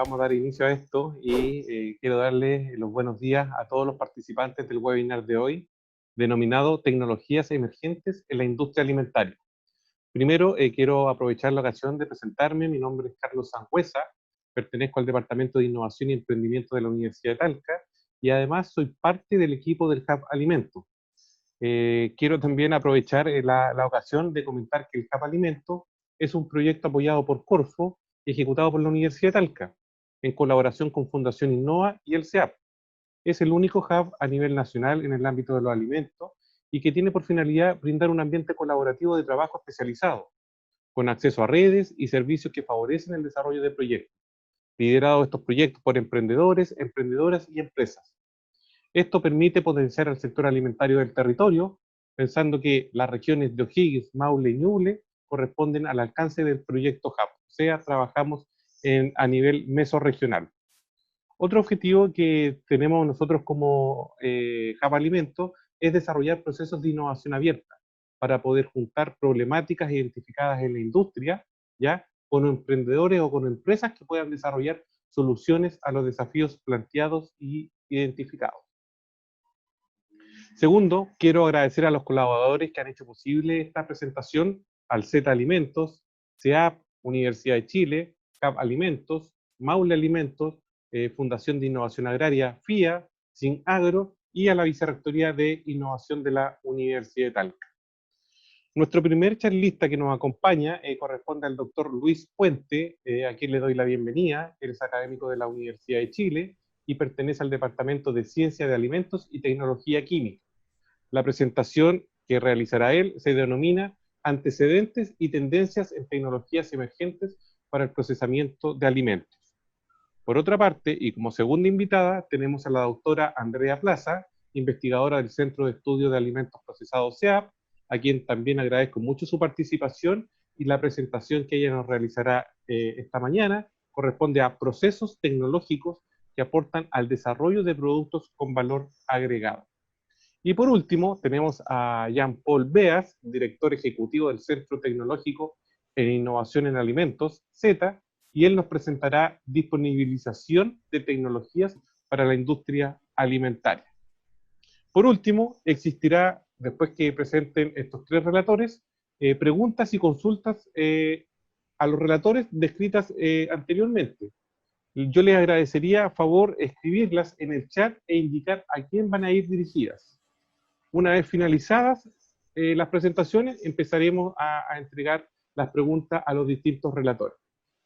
vamos a dar inicio a esto y quiero darles los buenos días a todos los participantes del webinar de hoy, denominado Tecnologías Emergentes en la Industria Alimentaria. Primero, quiero aprovechar la ocasión de presentarme. Mi nombre es Carlos Sangüesa, pertenezco al Departamento de Innovación y Emprendimiento de la Universidad de Talca y además soy parte del equipo del Hub Alimentos. Quiero también aprovechar la ocasión de comentar que el Hub Alimentos es un proyecto apoyado por Corfo y ejecutado por la Universidad de Talca, en colaboración con Fundación Innova y el CEAP. Es el único hub a nivel nacional en el ámbito de los alimentos y que tiene por finalidad brindar un ambiente colaborativo de trabajo especializado, con acceso a redes y servicios que favorecen el desarrollo de proyectos, liderados estos proyectos por emprendedores, emprendedoras y empresas. Esto permite potenciar al sector alimentario del territorio, pensando que las regiones de O'Higgins, Maule y Ñuble corresponden al alcance del proyecto HUB, o sea, trabajamos a nivel mesorregional. Otro objetivo que tenemos nosotros como HUB Alimentos es desarrollar procesos de innovación abierta para poder juntar problemáticas identificadas en la industria, ¿ya?, con emprendedores o con empresas que puedan desarrollar soluciones a los desafíos planteados y identificados. Segundo, quiero agradecer a los colaboradores que han hecho posible esta presentación, al Z Alimentos, CEAP, Universidad de Chile, CAP Alimentos, Maule Alimentos, Fundación de Innovación Agraria, FIA, SINAGRO y a la Vicerrectoría de Innovación de la Universidad de Talca. Nuestro primer charlista que nos acompaña corresponde al doctor Luis Puente, a quien le doy la bienvenida. Él es académico de la Universidad de Chile y pertenece al Departamento de Ciencia de Alimentos y Tecnología Química. La presentación que realizará él se denomina Antecedentes y tendencias en tecnologías emergentes para el procesamiento de alimentos. Por otra parte, y como segunda invitada, tenemos a la doctora Andrea Plaza, investigadora del Centro de Estudio de Alimentos Procesados CEAP, a quien también agradezco mucho su participación, y la presentación que ella nos realizará esta mañana corresponde a procesos tecnológicos que aportan al desarrollo de productos con valor agregado. Y por último, tenemos a Jean-Paul Beas, director ejecutivo del Centro Tecnológico en Innovación en Alimentos, Z, y él nos presentará disponibilización de tecnologías para la industria alimentaria. Por último, existirá, después que presenten estos tres relatores, preguntas y consultas a los relatores descritas anteriormente. Yo les agradecería, a favor, escribirlas en el chat e indicar a quién van a ir dirigidas. Una vez finalizadas las presentaciones, empezaremos a entregar las preguntas a los distintos relatores.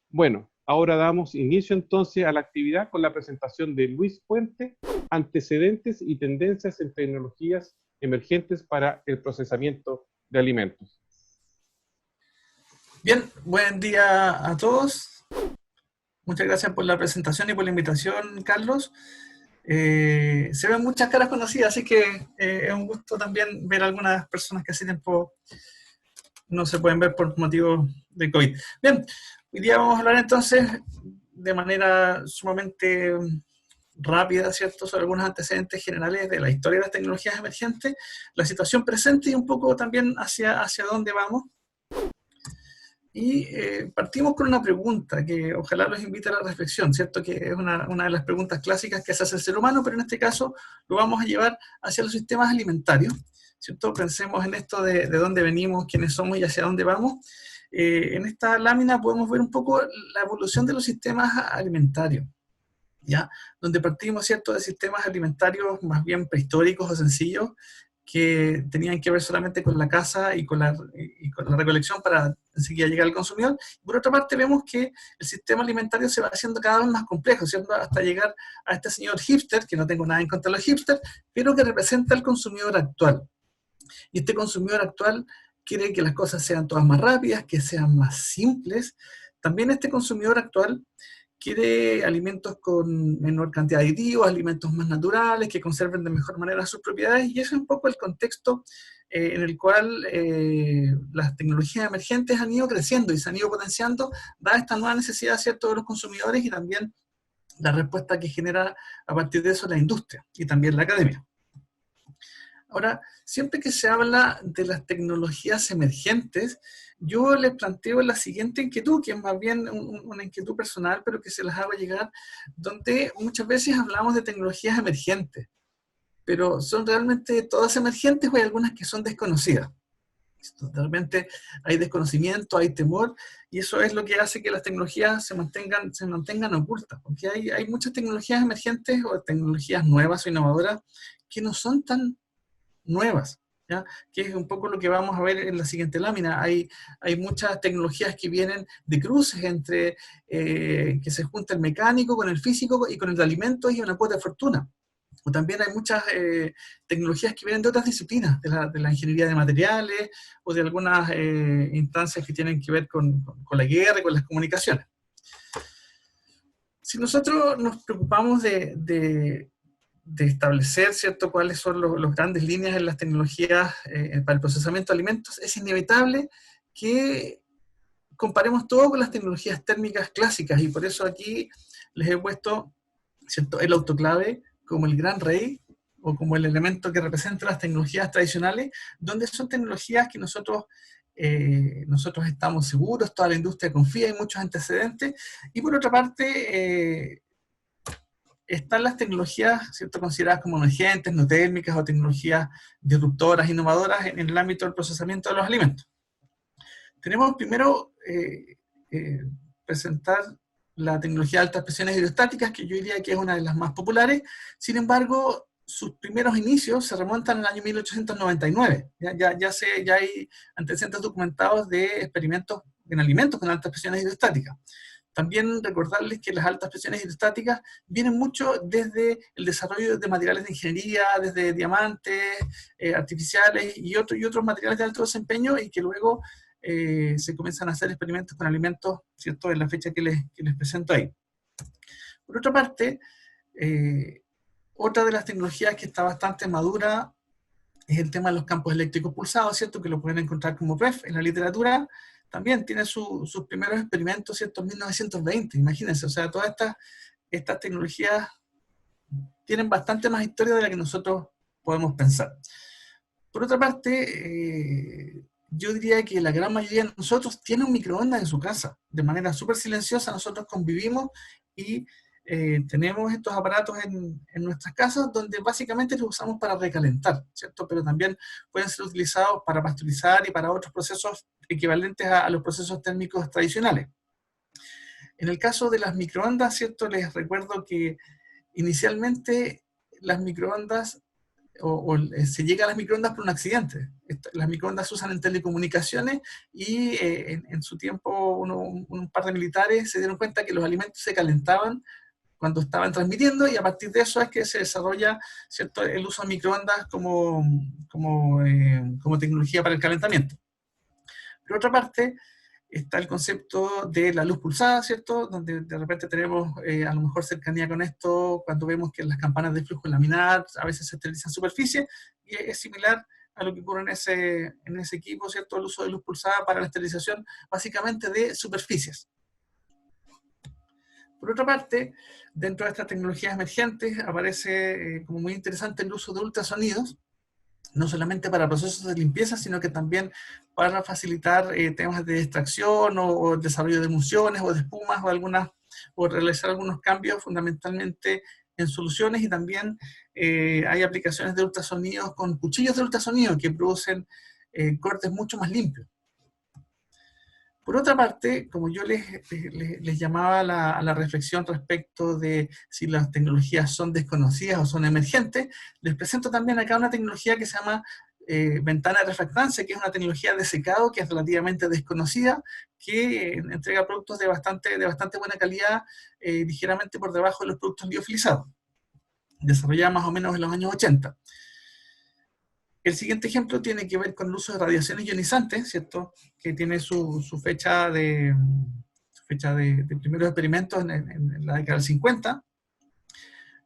Bueno, ahora damos inicio entonces a la actividad con la presentación de Luis Puente, Antecedentes y tendencias en tecnologías emergentes para el procesamiento de alimentos. Bien, buen día a todos. Muchas gracias por la presentación y por la invitación, Carlos. Se ven muchas caras conocidas, así que es un gusto también ver algunas personas que hace tiempo no se pueden ver por motivos de COVID. Bien, hoy día vamos a hablar entonces de manera sumamente rápida, ¿cierto?, sobre algunos antecedentes generales de la historia de las tecnologías emergentes, la situación presente y un poco también hacia dónde vamos. Y partimos con una pregunta que ojalá los invite a la reflexión, ¿cierto? Que es una de las preguntas clásicas que se hace el ser humano, pero en este caso lo vamos a llevar hacia los sistemas alimentarios, ¿cierto? Pensemos en esto de dónde venimos, quiénes somos y hacia dónde vamos. En esta lámina podemos ver un poco la evolución de los sistemas alimentarios, ¿ya? Donde partimos, ¿cierto?, de sistemas alimentarios más bien prehistóricos o sencillos, que tenían que ver solamente con la caza y con la recolección para enseguida llegar al consumidor. Por otra parte, vemos que el sistema alimentario se va haciendo cada vez más complejo, ¿cierto?, hasta llegar a este señor hipster, que no tengo nada en contra de los hipsters, pero que representa al consumidor actual. Y este consumidor actual quiere que las cosas sean todas más rápidas, que sean más simples. También este consumidor actual quiere alimentos con menor cantidad de aditivos, alimentos más naturales, que conserven de mejor manera sus propiedades, y ese es un poco el contexto en el cual las tecnologías emergentes han ido creciendo y se han ido potenciando, dada esta nueva necesidad, ¿cierto?, de los consumidores y también la respuesta que genera a partir de eso la industria y también la academia. Ahora, siempre que se habla de las tecnologías emergentes, yo les planteo la siguiente inquietud, que es más bien una inquietud personal, pero que se las hago llegar, donde muchas veces hablamos de tecnologías emergentes, pero ¿son realmente todas emergentes o hay algunas que son desconocidas? Realmente hay desconocimiento, hay temor, y eso es lo que hace que las tecnologías se mantengan ocultas, porque hay muchas tecnologías emergentes o tecnologías nuevas o innovadoras que no son tan nuevas, ¿ya? Que es un poco lo que vamos a ver en la siguiente lámina. Hay muchas tecnologías que vienen de cruces entre que se junta el mecánico con el físico y con el de alimentos y una cuota de fortuna. O también hay muchas tecnologías que vienen de otras disciplinas, de la ingeniería de materiales o de algunas instancias que tienen que ver con la guerra y con las comunicaciones. Si nosotros nos preocupamos de establecer, ¿cierto?, cuáles son los grandes líneas en las tecnologías para el procesamiento de alimentos, es inevitable que comparemos todo con las tecnologías térmicas clásicas, y por eso aquí les he puesto, ¿cierto?, el autoclave como el gran rey, o como el elemento que representa las tecnologías tradicionales, donde son tecnologías que nosotros estamos seguros, toda la industria confía, hay muchos antecedentes, y por otra parte, están las tecnologías, ¿cierto?, consideradas como emergentes, no térmicas o tecnologías disruptoras, innovadoras en el ámbito del procesamiento de los alimentos. Tenemos primero presentar la tecnología de altas presiones hidrostáticas, que yo diría que es una de las más populares. Sin embargo, sus primeros inicios se remontan al año 1899. Ya hay antecedentes documentados de experimentos en alimentos con altas presiones hidrostáticas. También recordarles que las altas presiones hidrostáticas vienen mucho desde el desarrollo de materiales de ingeniería, desde diamantes artificiales y otros materiales de alto desempeño, y que luego se comienzan a hacer experimentos con alimentos, ¿cierto?, en la fecha que les presento ahí. Por otra parte, otra de las tecnologías que está bastante madura es el tema de los campos eléctricos pulsados, ¿cierto?, que lo pueden encontrar como PEF en la literatura. También tiene sus primeros experimentos, ¿cierto?, en 1920, imagínense. O sea, todas estas tecnologías tienen bastante más historia de la que nosotros podemos pensar. Por otra parte, yo diría que la gran mayoría de nosotros tiene un microondas en su casa. De manera súper silenciosa nosotros convivimos y tenemos estos aparatos en nuestras casas, donde básicamente los usamos para recalentar, ¿cierto? Pero también pueden ser utilizados para pasteurizar y para otros procesos equivalentes a los procesos térmicos tradicionales. En el caso de las microondas, ¿cierto?, les recuerdo que inicialmente las microondas se llega a las microondas por un accidente. Las microondas se usan en telecomunicaciones y en su tiempo un par de militares se dieron cuenta que los alimentos se calentaban cuando estaban transmitiendo, y a partir de eso es que se desarrolla, ¿cierto?, el uso de microondas como tecnología para el calentamiento. Por otra parte, está el concepto de la luz pulsada, ¿cierto?, donde de repente tenemos a lo mejor cercanía con esto cuando vemos que las campanas de flujo laminar a veces se esterilizan superficie, y es similar a lo que ocurre en ese equipo, ¿cierto?, el uso de luz pulsada para la esterilización básicamente de superficies. Por otra parte, dentro de estas tecnologías emergentes aparece como muy interesante el uso de ultrasonidos, no solamente para procesos de limpieza, sino que también para facilitar temas de extracción o desarrollo de emulsiones o de espumas o realizar algunos cambios fundamentalmente en soluciones, y también hay aplicaciones de ultrasonidos con cuchillos de ultrasonido que producen cortes mucho más limpios. Por otra parte, como yo les llamaba a la reflexión respecto de si las tecnologías son desconocidas o son emergentes, les presento también acá una tecnología que se llama ventana de refractancia, que es una tecnología de secado que es relativamente desconocida, que entrega productos de bastante buena calidad, ligeramente por debajo de los productos liofilizados, desarrollada más o menos en los años 80. El siguiente ejemplo tiene que ver con el uso de radiaciones ionizantes, ¿cierto?, que tiene su fecha de primeros experimentos en la década del 50,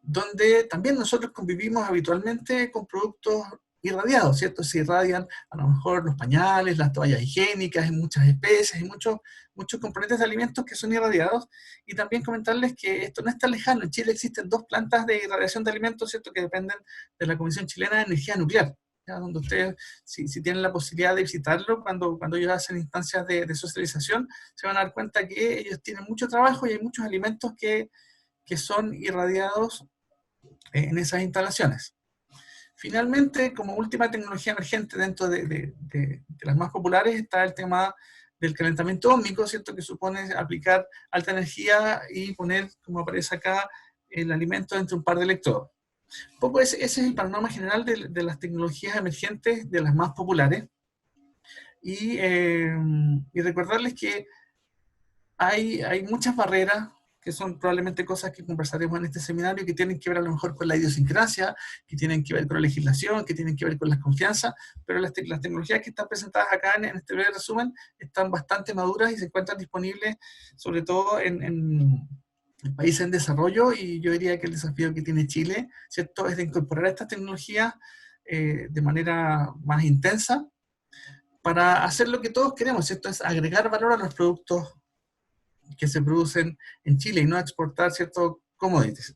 donde también nosotros convivimos habitualmente con productos irradiados, ¿cierto? Se irradian a lo mejor los pañales, las toallas higiénicas, en muchas especies, y muchos componentes de alimentos que son irradiados. Y también comentarles que esto no está lejano. En Chile existen 2 plantas de irradiación de alimentos, ¿cierto?, que dependen de la Comisión Chilena de Energía Nuclear. ya, donde ustedes, si tienen la posibilidad de visitarlo, cuando ellos hacen instancias de socialización, se van a dar cuenta que ellos tienen mucho trabajo y hay muchos alimentos que son irradiados en esas instalaciones. Finalmente, como última tecnología emergente dentro de las más populares, está el tema del calentamiento ósmico, ¿cierto? Que supone aplicar alta energía y poner, como aparece acá, el alimento entre un par de electrodos. Un poco ese es el panorama general de las tecnologías emergentes, de las más populares. Y recordarles que hay muchas barreras que son probablemente cosas que conversaremos en este seminario, que tienen que ver a lo mejor con la idiosincrasia, que tienen que ver con la legislación, que tienen que ver con las confianzas, pero las tecnologías que están presentadas acá en este breve resumen están bastante maduras y se encuentran disponibles sobre todo en países en desarrollo, y yo diría que el desafío que tiene Chile, ¿cierto?, es de incorporar estas tecnologías de manera más intensa para hacer lo que todos queremos, ¿cierto?, es agregar valor a los productos que se producen en Chile y no exportar ciertos commodities.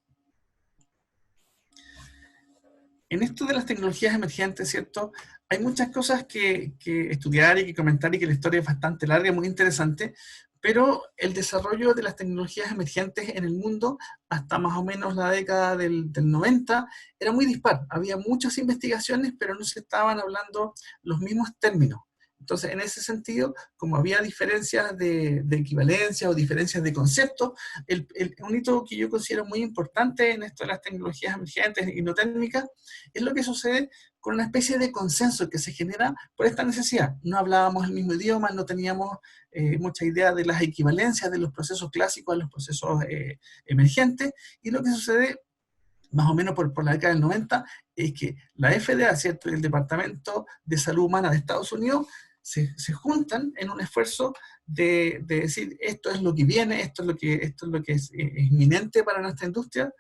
En esto de las tecnologías emergentes, ¿cierto? Hay muchas cosas que estudiar y que comentar, y que la historia es bastante larga y muy interesante, pero el desarrollo de las tecnologías emergentes en el mundo hasta más o menos la década del 90 era muy dispar. Había muchas investigaciones, pero no se estaban hablando los mismos términos. Entonces, en ese sentido, como había diferencias de equivalencia o diferencias de conceptos, un hito que yo considero muy importante en esto de las tecnologías emergentes y no técnicas es lo que sucede con una especie de consenso que se genera por esta necesidad. No hablábamos el mismo idioma, no teníamos mucha idea de las equivalencias de los procesos clásicos a los procesos emergentes, y lo que sucede más o menos por la década del 90 es que la FDA, ¿cierto?, y el Departamento de Salud Humana de Estados Unidos se juntan en un esfuerzo de decir esto es lo que viene, esto es lo que es inminente para nuestra industria,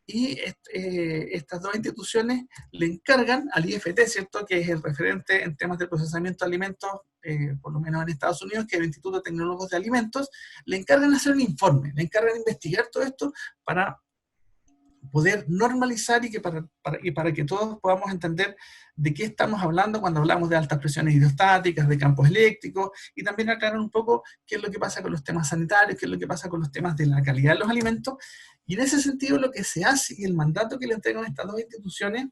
y estas dos instituciones le encargan al IFT, ¿cierto?, que es el referente en temas de procesamiento de alimentos, por lo menos en Estados Unidos, que es el Instituto de Tecnólogos de Alimentos, le encargan hacer un informe, le encargan investigar todo esto para poder normalizar y para que todos podamos entender de qué estamos hablando cuando hablamos de altas presiones hidrostáticas, de campos eléctricos, y también aclarar un poco qué es lo que pasa con los temas sanitarios, qué es lo que pasa con los temas de la calidad de los alimentos. Y en ese sentido lo que se hace y el mandato que le entregan estas dos instituciones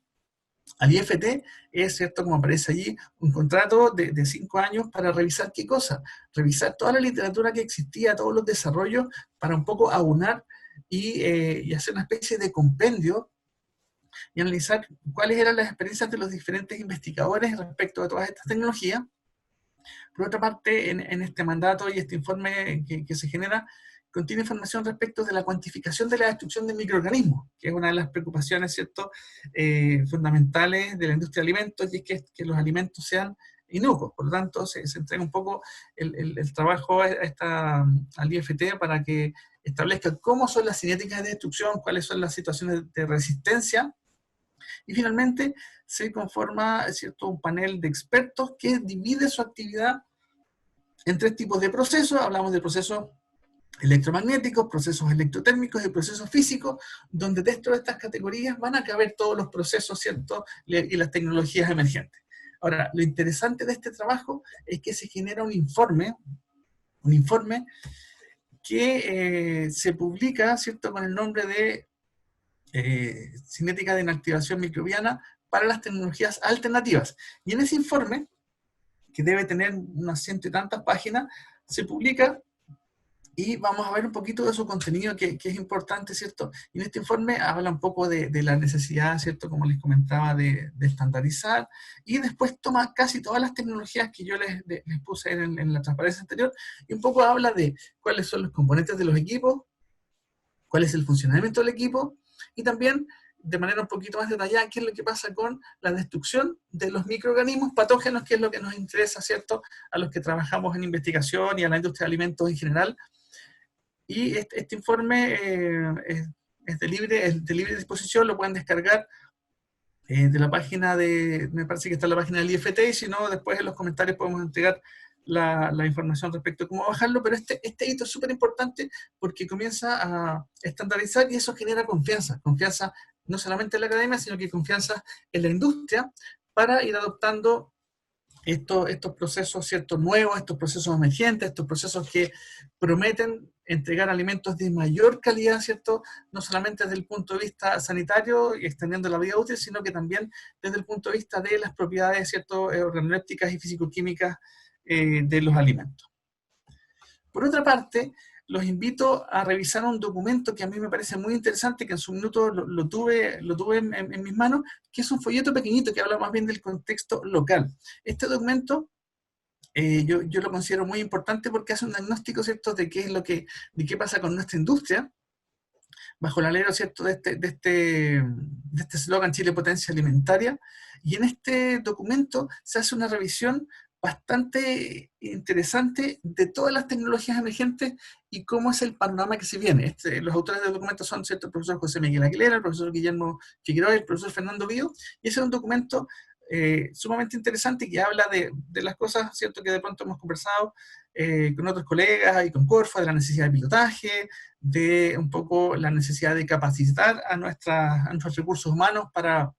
al IFT es, ¿cierto?, como aparece allí, un contrato de 5 años para revisar qué cosa, revisar toda la literatura que existía, todos los desarrollos, para un poco aunar y hacer una especie de compendio y analizar cuáles eran las experiencias de los diferentes investigadores respecto a todas estas tecnologías. Por otra parte, en este mandato y este informe que se genera, contiene información respecto de la cuantificación de la destrucción de microorganismos, que es una de las preocupaciones, ¿cierto?, fundamentales de la industria de alimentos, y es que los alimentos sean inocuos. Por lo tanto, se entrega un poco el trabajo al IFT para que establezca cómo son las cinéticas de destrucción, cuáles son las situaciones de resistencia, y finalmente se conforma, ¿cierto?, un panel de expertos que divide su actividad en 3 tipos de procesos. Hablamos de procesos electromagnéticos, procesos electrotérmicos y procesos físicos, donde dentro de estas categorías van a caber todos los procesos, ¿cierto?, y las tecnologías emergentes. Ahora, lo interesante de este trabajo es que se genera un informe que se publica, ¿cierto?, con el nombre de cinética de inactivación microbiana para las tecnologías alternativas. Y en ese informe, que debe tener unas 100 y tantas páginas, se publica, y vamos a ver un poquito de su contenido que es importante, ¿cierto? Y en este informe habla un poco de la necesidad, ¿cierto?, como les comentaba, de estandarizar, y después toma casi todas las tecnologías que yo les puse en la transparencia anterior, y un poco habla de cuáles son los componentes de los equipos, cuál es el funcionamiento del equipo, y también de manera un poquito más detallada qué es lo que pasa con la destrucción de los microorganismos patógenos, que es lo que nos interesa, ¿cierto?, a los que trabajamos en investigación y a la industria de alimentos en general. Y este informe es de libre disposición, lo pueden descargar de la página me parece que está en la página del IFT, y si no, después en los comentarios podemos entregar la información respecto a cómo bajarlo, pero este hito es súper importante porque comienza a estandarizar, y eso genera confianza no solamente en la academia, sino que confianza en la industria, para ir adoptando estos procesos, ¿cierto?, nuevos, estos procesos emergentes, estos procesos que prometen entregar alimentos de mayor calidad, ¿cierto?, no solamente desde el punto de vista sanitario y extendiendo la vida útil, sino que también desde el punto de vista de las propiedades, ¿cierto?, organolépticas y físico-químicas de los alimentos. Por otra parte, los invito a revisar un documento que a mí me parece muy interesante, que en su minuto lo tuve en mis manos, que es un folleto pequeñito que habla más bien del contexto local. Este documento yo lo considero muy importante porque hace un diagnóstico, ¿cierto?, de qué pasa con nuestra industria, bajo el alero, ¿cierto?, de este eslogan Chile Potencia Alimentaria, y en este documento se hace una revisión bastante interesante de todas las tecnologías emergentes y cómo es el panorama que se viene. Los autores del documento son, ¿cierto?, el profesor José Miguel Aguilera, el profesor Guillermo Figueroa y el profesor Fernando Bío, y ese es un documento sumamente interesante que habla de las cosas, ¿cierto?, que de pronto hemos conversado con otros colegas y con Corfo, de la necesidad de pilotaje, de un poco la necesidad de capacitar a nuestros recursos humanos para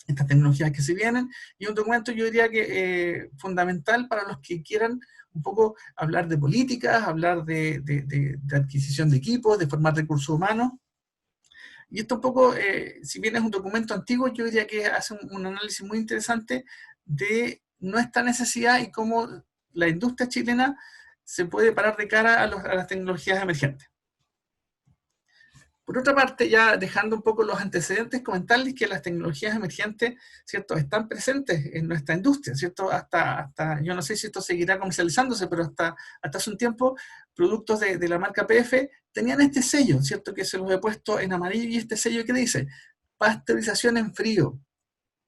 estas tecnologías que se vienen, y un documento yo diría que fundamental para los que quieran un poco hablar de políticas, hablar de adquisición de equipos, de formar recursos humanos. Y esto un poco, si bien es un documento antiguo, yo diría que hace un análisis muy interesante de nuestra necesidad y cómo la industria chilena se puede parar de cara a las tecnologías emergentes. Por otra parte, ya dejando un poco los antecedentes, comentarles que las tecnologías emergentes, ¿cierto?, están presentes en nuestra industria, ¿cierto? Yo no sé si esto seguirá comercializándose, pero hasta hace un tiempo, productos de la marca PF tenían este sello, ¿cierto?, que se los he puesto en amarillo, y este sello que dice pasteurización en frío,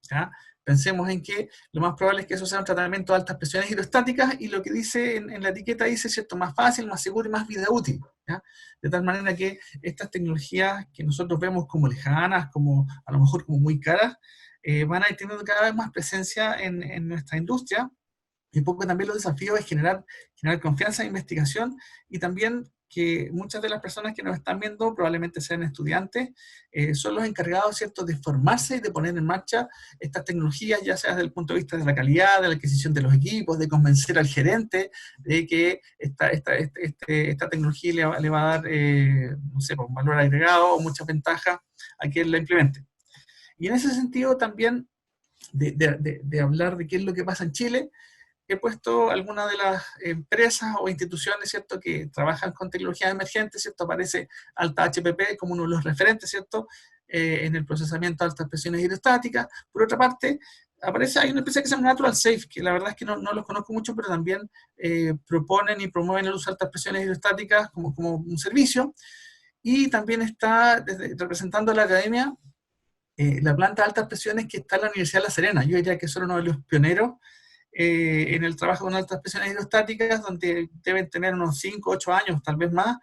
¿ya? Pensemos en que lo más probable es que eso sea un tratamiento de altas presiones hidrostáticas, y lo que dice en la etiqueta dice, ¿cierto?, más fácil, más seguro y más vida útil, ¿ya? De tal manera que estas tecnologías que nosotros vemos como lejanas, como a lo mejor como muy caras, van a ir teniendo cada vez más presencia en nuestra industria. Y un poco también los desafíos es generar confianza en investigación, y también que muchas de las personas que nos están viendo probablemente sean estudiantes, son los encargados, ¿cierto?, de formarse y de poner en marcha estas tecnologías, ya sea desde el punto de vista de la calidad, de la adquisición de los equipos, de convencer al gerente de que esta tecnología le va a dar, no sé, un valor agregado o muchas ventajas a quien la implemente. Y en ese sentido también de hablar de qué es lo que pasa en Chile, he puesto algunas de las empresas o instituciones, ¿cierto?, que trabajan con tecnologías emergentes, ¿cierto? Aparece Alta HPP como uno de los referentes, ¿cierto?, en el procesamiento de altas presiones hidrostáticas. Por otra parte, hay una empresa que se llama Natural Safe, que la verdad es que no los conozco mucho, pero también proponen y promueven el uso de altas presiones hidrostáticas como un servicio. Y también está representando a la academia la planta de altas presiones que está en la Universidad de La Serena. Yo diría que son uno de los pioneros en el trabajo con altas presiones hidrostáticas, donde deben tener unos 5, 8 años, tal vez más,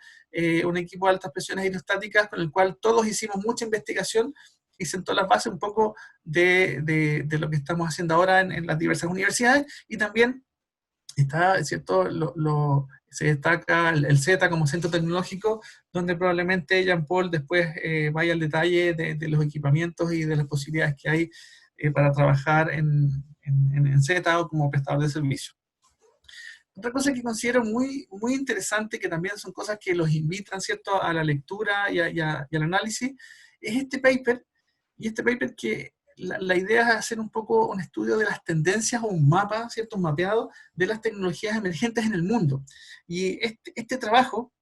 un equipo de altas presiones hidrostáticas con el cual todos hicimos mucha investigación y sentó las bases un poco de lo que estamos haciendo ahora en las diversas universidades. Y también está, ¿cierto?, se destaca el Z como centro tecnológico, donde probablemente Jean-Paul después vaya al detalle de los equipamientos y de las posibilidades que hay para trabajar en Z o como prestador de servicio. Otra cosa que considero muy, muy interesante, que también son cosas que los invitan, ¿cierto?, a la lectura y al análisis, es este paper. Y este paper que la idea es hacer un poco un estudio de las tendencias o un mapa, ¿cierto?, un mapeado de las tecnologías emergentes en el mundo. Y este trabajo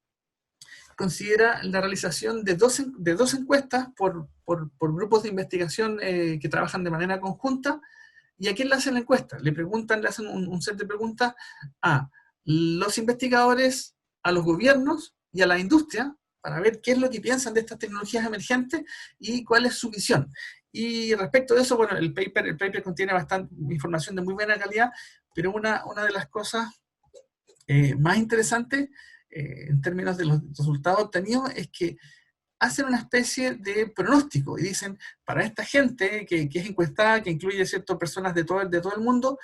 considera la realización de dos encuestas por grupos de investigación que trabajan de manera conjunta. ¿Y a quién le hacen la encuesta? Le hacen un set de preguntas a los investigadores, a los gobiernos y a la industria, para ver qué es lo que piensan de estas tecnologías emergentes y cuál es su visión. Y respecto de eso, bueno, el paper contiene bastante información de muy buena calidad, pero una de las cosas más interesantes en términos de los resultados obtenidos es que hacen una especie de pronóstico y dicen, para esta gente que es encuestada, que incluye, ¿cierto?, personas de todo el mundo,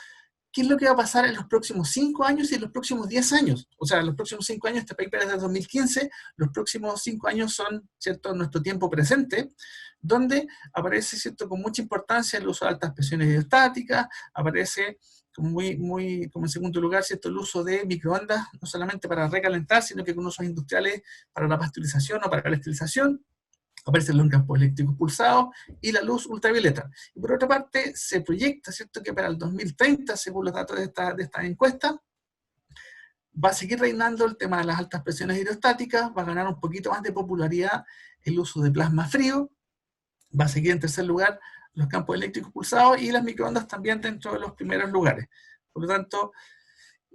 qué es lo que va a pasar en los próximos 5 años y en los próximos 10 años. O sea, los próximos 5 años, este paper es de 2015, los próximos 5 años son, ¿cierto?, nuestro tiempo presente, donde aparece, ¿cierto?, con mucha importancia el uso de altas presiones hidrostáticas, aparece como en segundo lugar, ¿cierto?, el uso de microondas, no solamente para recalentar, sino que con usos industriales para la pasteurización o para la esterilización. Aparecen los campos eléctricos pulsados y la luz ultravioleta. Y por otra parte, se proyecta, ¿cierto?, que para el 2030, según los datos de esta encuesta, va a seguir reinando el tema de las altas presiones hidrostáticas, va a ganar un poquito más de popularidad el uso de plasma frío, va a seguir en tercer lugar los campos eléctricos pulsados y las microondas también dentro de los primeros lugares. Por lo tanto,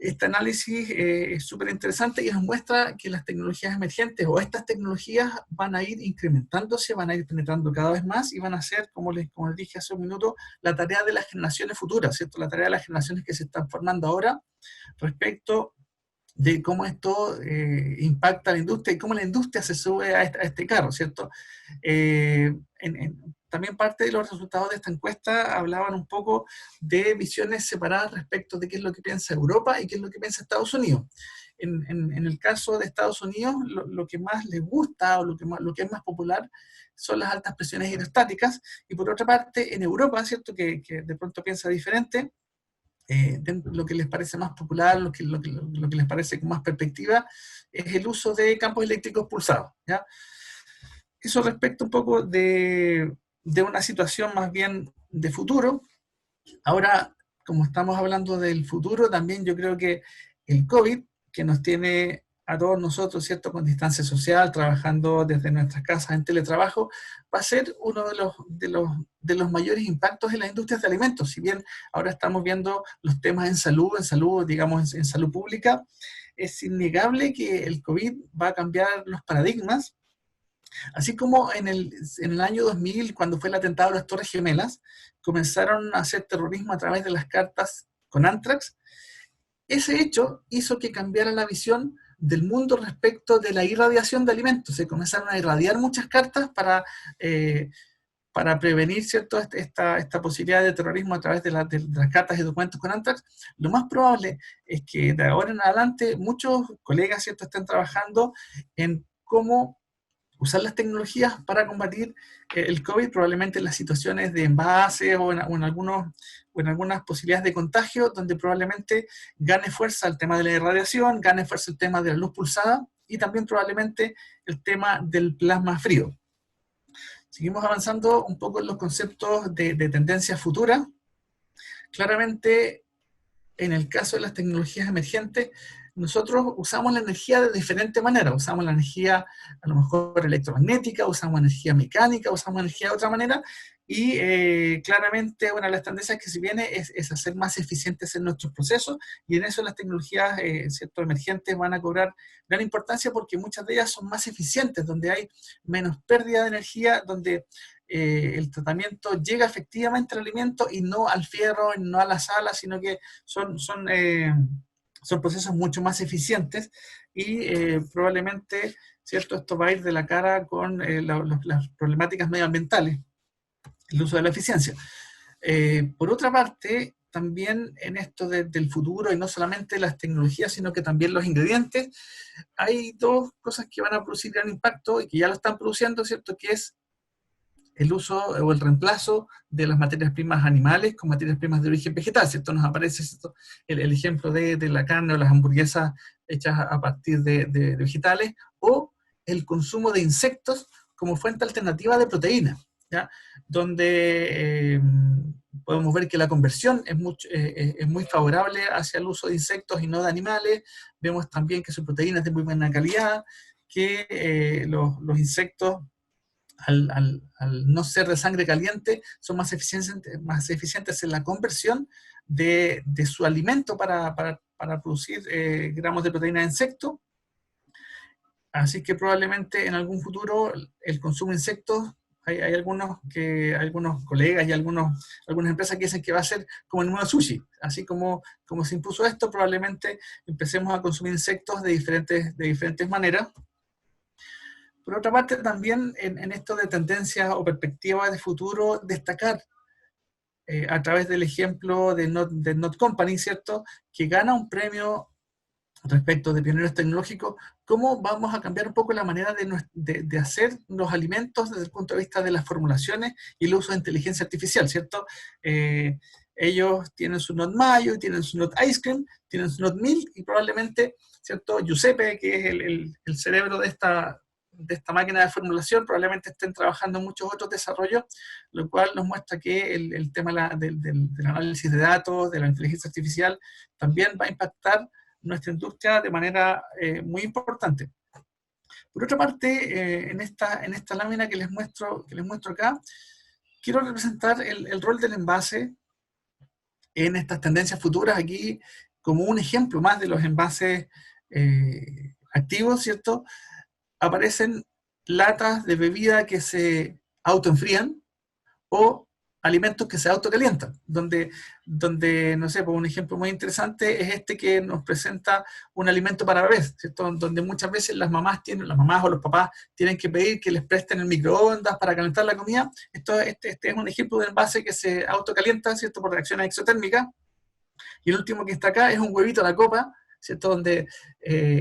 este análisis es súper interesante y nos muestra que las tecnologías emergentes o estas tecnologías van a ir incrementándose, van a ir penetrando cada vez más y van a ser, como les dije hace un minuto, la tarea de las generaciones futuras, ¿cierto? La tarea de las generaciones que se están formando ahora respecto de cómo esto impacta a la industria y cómo la industria se sube a este carro, ¿cierto? También parte de los resultados de esta encuesta hablaban un poco de visiones separadas respecto de qué es lo que piensa Europa y qué es lo que piensa Estados Unidos. En el caso de Estados Unidos, lo que más les gusta o lo que es más popular son las altas presiones hidrostáticas, y por otra parte, en Europa, ¿cierto?, que de pronto piensa diferente, lo que les parece más popular, lo que les parece con más perspectiva, es el uso de campos eléctricos pulsados, ¿ya? Eso respecto un poco de una situación más bien de futuro. Ahora, como estamos hablando del futuro, también yo creo que el COVID, que nos tiene a todos nosotros, ¿cierto?, con distancia social, trabajando desde nuestras casas en teletrabajo, va a ser uno de los mayores impactos en las industrias de alimentos. Si bien ahora estamos viendo los temas en salud, digamos, en salud pública, es innegable que el COVID va a cambiar los paradigmas. Así como en el año 2000, cuando fue el atentado a las Torres Gemelas, comenzaron a hacer terrorismo a través de las cartas con Anthrax, ese hecho hizo que cambiara la visión del mundo respecto de la irradiación de alimentos. Se comenzaron a irradiar muchas cartas para prevenir, ¿cierto?, esta posibilidad de terrorismo a través de las cartas y documentos con Anthrax. Lo más probable es que de ahora en adelante muchos colegas, ¿cierto?, estén trabajando en cómo usar las tecnologías para combatir el COVID, probablemente en las situaciones de envase o en algunas posibilidades de contagio, donde probablemente gane fuerza el tema de la irradiación, gane fuerza el tema de la luz pulsada y también probablemente el tema del plasma frío. Seguimos avanzando un poco en los conceptos de tendencia futura. Claramente, en el caso de las tecnologías emergentes, nosotros usamos la energía de diferente manera. Usamos la energía a lo mejor electromagnética, usamos energía mecánica, usamos energía de otra manera, y claramente una de las tendencias que se viene es hacer más eficientes en nuestros procesos, y en eso las tecnologías ¿cierto?, emergentes van a cobrar gran importancia porque muchas de ellas son más eficientes, donde hay menos pérdida de energía, donde el tratamiento llega efectivamente al alimento y no al fierro, no a la sala, sino que son procesos mucho más eficientes y probablemente, ¿cierto?, esto va a ir de la cara con las problemáticas medioambientales, el uso de la eficiencia. Por otra parte, también en esto del futuro, y no solamente las tecnologías, sino que también los ingredientes, hay dos cosas que van a producir gran impacto y que ya lo están produciendo, ¿cierto?, que es el uso o el reemplazo de las materias primas animales con materias primas de origen vegetal, ¿cierto? Nos aparece, ¿cierto?, el ejemplo de la carne o las hamburguesas hechas a partir de vegetales, o el consumo de insectos como fuente alternativa de proteína, ¿ya? Donde podemos ver que la conversión es muy favorable hacia el uso de insectos y no de animales. Vemos también que su proteína es de muy buena calidad, que los insectos, al no ser de sangre caliente, son más eficientes en la conversión de su alimento para producir gramos de proteína de insecto. Así que probablemente en algún futuro el consumo de insectos, hay algunos colegas y algunas empresas que dicen que va a ser como el nuevo sushi. Así como se impuso esto, probablemente empecemos a consumir insectos de diferentes maneras. Por otra parte, también en esto de tendencias o perspectivas de futuro, destacar a través del ejemplo de Not Company, ¿cierto?, que gana un premio respecto de pioneros tecnológicos, cómo vamos a cambiar un poco la manera de hacer los alimentos desde el punto de vista de las formulaciones y el uso de inteligencia artificial, ¿cierto? Ellos tienen su Not Mayo, tienen su Not Ice Cream, tienen su Not Milk, y probablemente, ¿cierto?, Giuseppe, que es el cerebro de esta máquina de formulación, probablemente estén trabajando en muchos otros desarrollos, lo cual nos muestra que el tema del análisis de datos, de la inteligencia artificial, también va a impactar nuestra industria de manera muy importante. Por otra parte, en esta lámina que les muestro acá, quiero representar el rol del envase en estas tendencias futuras aquí como un ejemplo más de los envases activos, ¿cierto? Aparecen latas de bebida que se autoenfrían o alimentos que se autocalientan, donde, no sé, por un ejemplo muy interesante es este que nos presenta un alimento para bebés, ¿cierto?, donde muchas veces las mamás o los papás tienen que pedir que les presten el microondas para calentar la comida. Este es un ejemplo de envase que se autocalienta, ¿cierto?, por reacciones exotérmicas. Y el último que está acá es un huevito a la copa, ¿cierto?, donde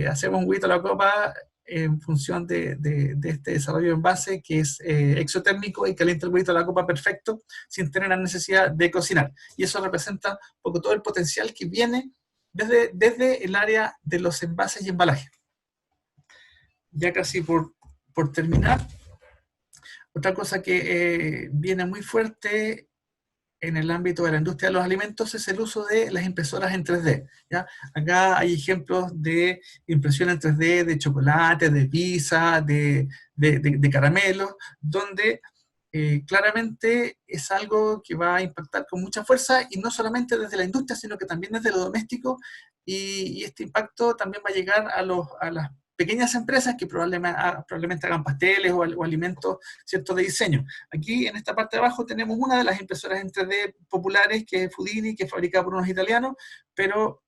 hacemos un huevito a la copa en función de este desarrollo de envase que es exotérmico y calienta el huevito a la copa perfecto sin tener la necesidad de cocinar. Y eso representa un poco todo el potencial que viene desde el área de los envases y embalajes. Ya casi por terminar, otra cosa que viene muy fuerte en el ámbito de la industria de los alimentos es el uso de las impresoras en 3D, ¿ya? Acá hay ejemplos de impresión en 3D de chocolate, de pizza, de caramelos, donde claramente es algo que va a impactar con mucha fuerza, y no solamente desde la industria, sino que también desde lo doméstico, y este impacto también va a llegar a las pequeñas empresas que probablemente hagan pasteles o alimentos, ¿cierto?, de diseño. Aquí en esta parte de abajo tenemos una de las impresoras en 3D populares, que es Fudini, que es fabricada por unos italianos, pero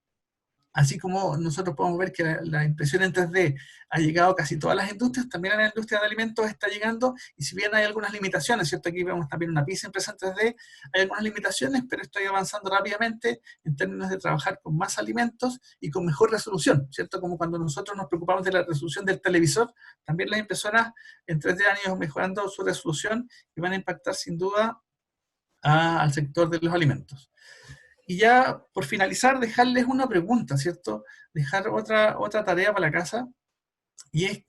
así como nosotros podemos ver que la impresión en 3D ha llegado a casi todas las industrias, también en la industria de alimentos está llegando, y si bien hay algunas limitaciones, ¿cierto? Aquí vemos también una pizza impresa en 3D, hay algunas limitaciones, pero estoy avanzando rápidamente en términos de trabajar con más alimentos y con mejor resolución, ¿cierto? Como cuando nosotros nos preocupamos de la resolución del televisor, también las impresoras en 3D han ido mejorando su resolución y van a impactar sin duda al sector de los alimentos. Y ya, por finalizar, dejarles una pregunta, ¿cierto? Dejar otra tarea para la casa, y es: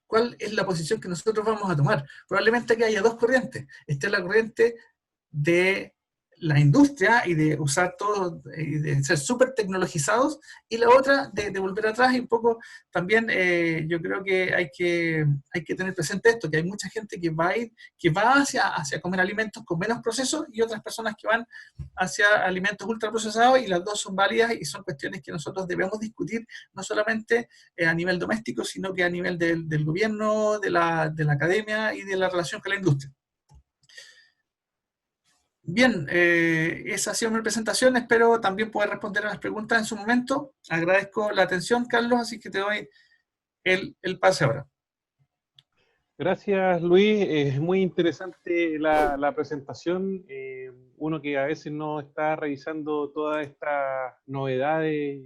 ¿cuál es la posición que nosotros vamos a tomar? Probablemente que haya dos corrientes. Esta es la corriente de la industria y de usar todo, y de ser súper tecnologizados, y la otra de volver atrás, y un poco también yo creo que hay que tener presente esto, que hay mucha gente que va hacia comer alimentos con menos procesos, y otras personas que van hacia alimentos ultraprocesados, y las dos son válidas y son cuestiones que nosotros debemos discutir, no solamente a nivel doméstico, sino que a nivel del gobierno, de la academia y de la relación con la industria. Bien, esa ha sido mi presentación, espero también poder responder a las preguntas en su momento. Agradezco la atención, Carlos, así que te doy el pase ahora. Gracias, Luis. Es muy interesante la presentación. Uno que a veces no está revisando todas estas novedades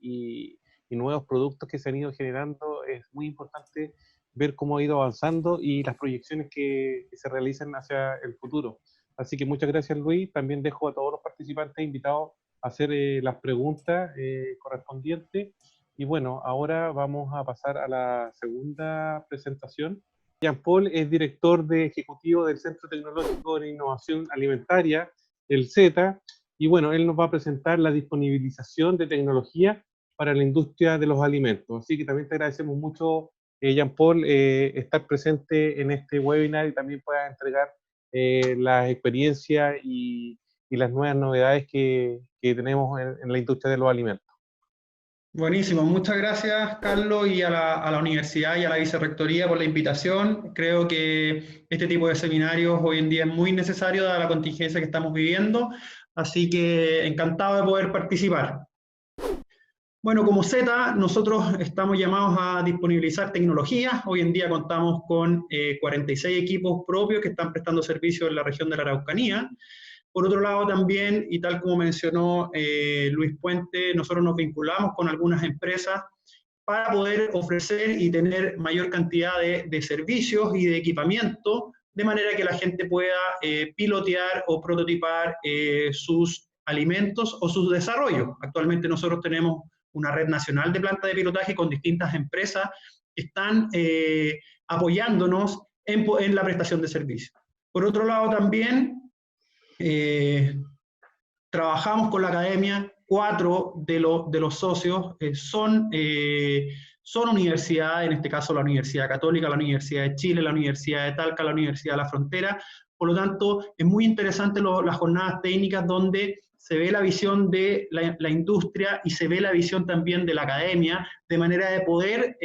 y nuevos productos que se han ido generando, es muy importante ver cómo ha ido avanzando y las proyecciones que se realizan hacia el futuro. Así que muchas gracias, Luis. También dejo a todos los participantes invitados a hacer las preguntas correspondientes. Y bueno, ahora vamos a pasar a la segunda presentación. Jean-Paul es director ejecutivo del Centro Tecnológico de Innovación Alimentaria, el CETA, y bueno, él nos va a presentar la disponibilización de tecnología para la industria de los alimentos. Así que también te agradecemos mucho, Jean-Paul, estar presente en este webinar y también puedas entregar las experiencias y las nuevas novedades que tenemos en la industria de los alimentos. Buenísimo, muchas gracias, Carlos, y a la universidad y a la vicerrectoría por la invitación. Creo que este tipo de seminarios hoy en día es muy necesario dada la contingencia que estamos viviendo, así que encantado de poder participar. Bueno, como CETA, nosotros estamos llamados a disponibilizar tecnologías. Hoy en día contamos con 46 equipos propios que están prestando servicio en la región de la Araucanía. Por otro lado también, y tal como mencionó Luis Puente, nosotros nos vinculamos con algunas empresas para poder ofrecer y tener mayor cantidad de servicios y de equipamiento, de manera que la gente pueda pilotear o prototipar sus alimentos o sus desarrollos. Actualmente nosotros tenemos una red nacional de plantas de pilotaje con distintas empresas que están apoyándonos en la prestación de servicios. Por otro lado también, trabajamos con la academia. 4 de los socios son universidades, en este caso la Universidad Católica, la Universidad de Chile, la Universidad de Talca, la Universidad de la Frontera. Por lo tanto, es muy interesante las jornadas técnicas donde se ve la visión de la industria y se ve la visión también de la academia, de manera de poder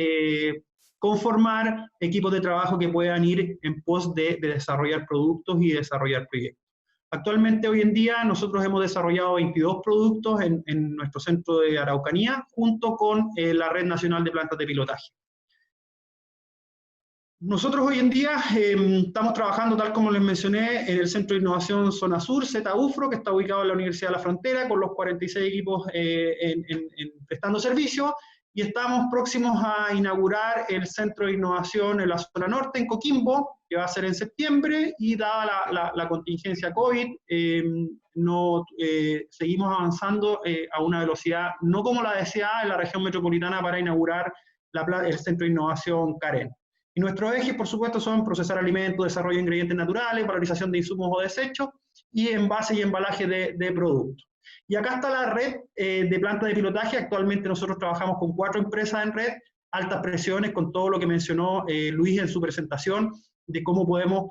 conformar equipos de trabajo que puedan ir en pos de desarrollar productos y desarrollar proyectos. Actualmente, hoy en día, nosotros hemos desarrollado 22 productos en nuestro centro de Araucanía, junto con la Red Nacional de Plantas de Pilotaje. Nosotros hoy en día estamos trabajando, tal como les mencioné, en el Centro de Innovación Zona Sur, ZUFRO, que está ubicado en la Universidad de la Frontera, con los 46 equipos prestando servicio, y estamos próximos a inaugurar el Centro de Innovación en la Zona Norte, en Coquimbo, que va a ser en septiembre, y dada la contingencia COVID, seguimos avanzando a una velocidad no como la deseada en la región metropolitana para inaugurar el Centro de Innovación Karen. Y nuestros ejes, por supuesto, son procesar alimentos, desarrollo de ingredientes naturales, valorización de insumos o desechos, y envase y embalaje de productos. Y acá está la red de plantas de pilotaje. Actualmente nosotros trabajamos con 4 empresas en red, altas presiones, con todo lo que mencionó Luis en su presentación, de cómo podemos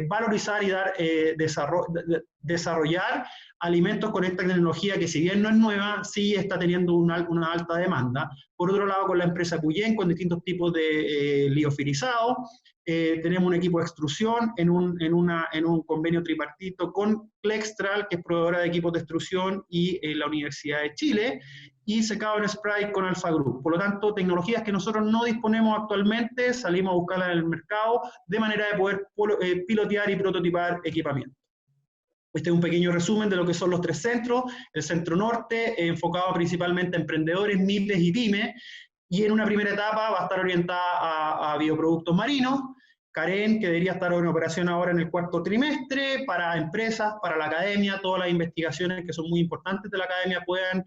valorizar y desarrollar alimentos con esta tecnología que, si bien no es nueva, sí está teniendo una alta demanda. Por otro lado, con la empresa Cuyen, con distintos tipos de liofilizado, tenemos un equipo de extrusión en un convenio tripartito con Clextral, que es proveedora de equipos de extrusión, y la Universidad de Chile, y secado en spray con Alpha Group. Por lo tanto, tecnologías que nosotros no disponemos actualmente, salimos a buscarlas en el mercado, de manera de poder pilotear y prototipar equipamiento. Este es un pequeño resumen de lo que son los 3 centros. El Centro Norte, enfocado principalmente a emprendedores, MIPES y pymes, y en una primera etapa va a estar orientada a bioproductos marinos. Karen, que debería estar en operación ahora en el 4º trimestre, para empresas, para la academia, todas las investigaciones que son muy importantes de la academia puedan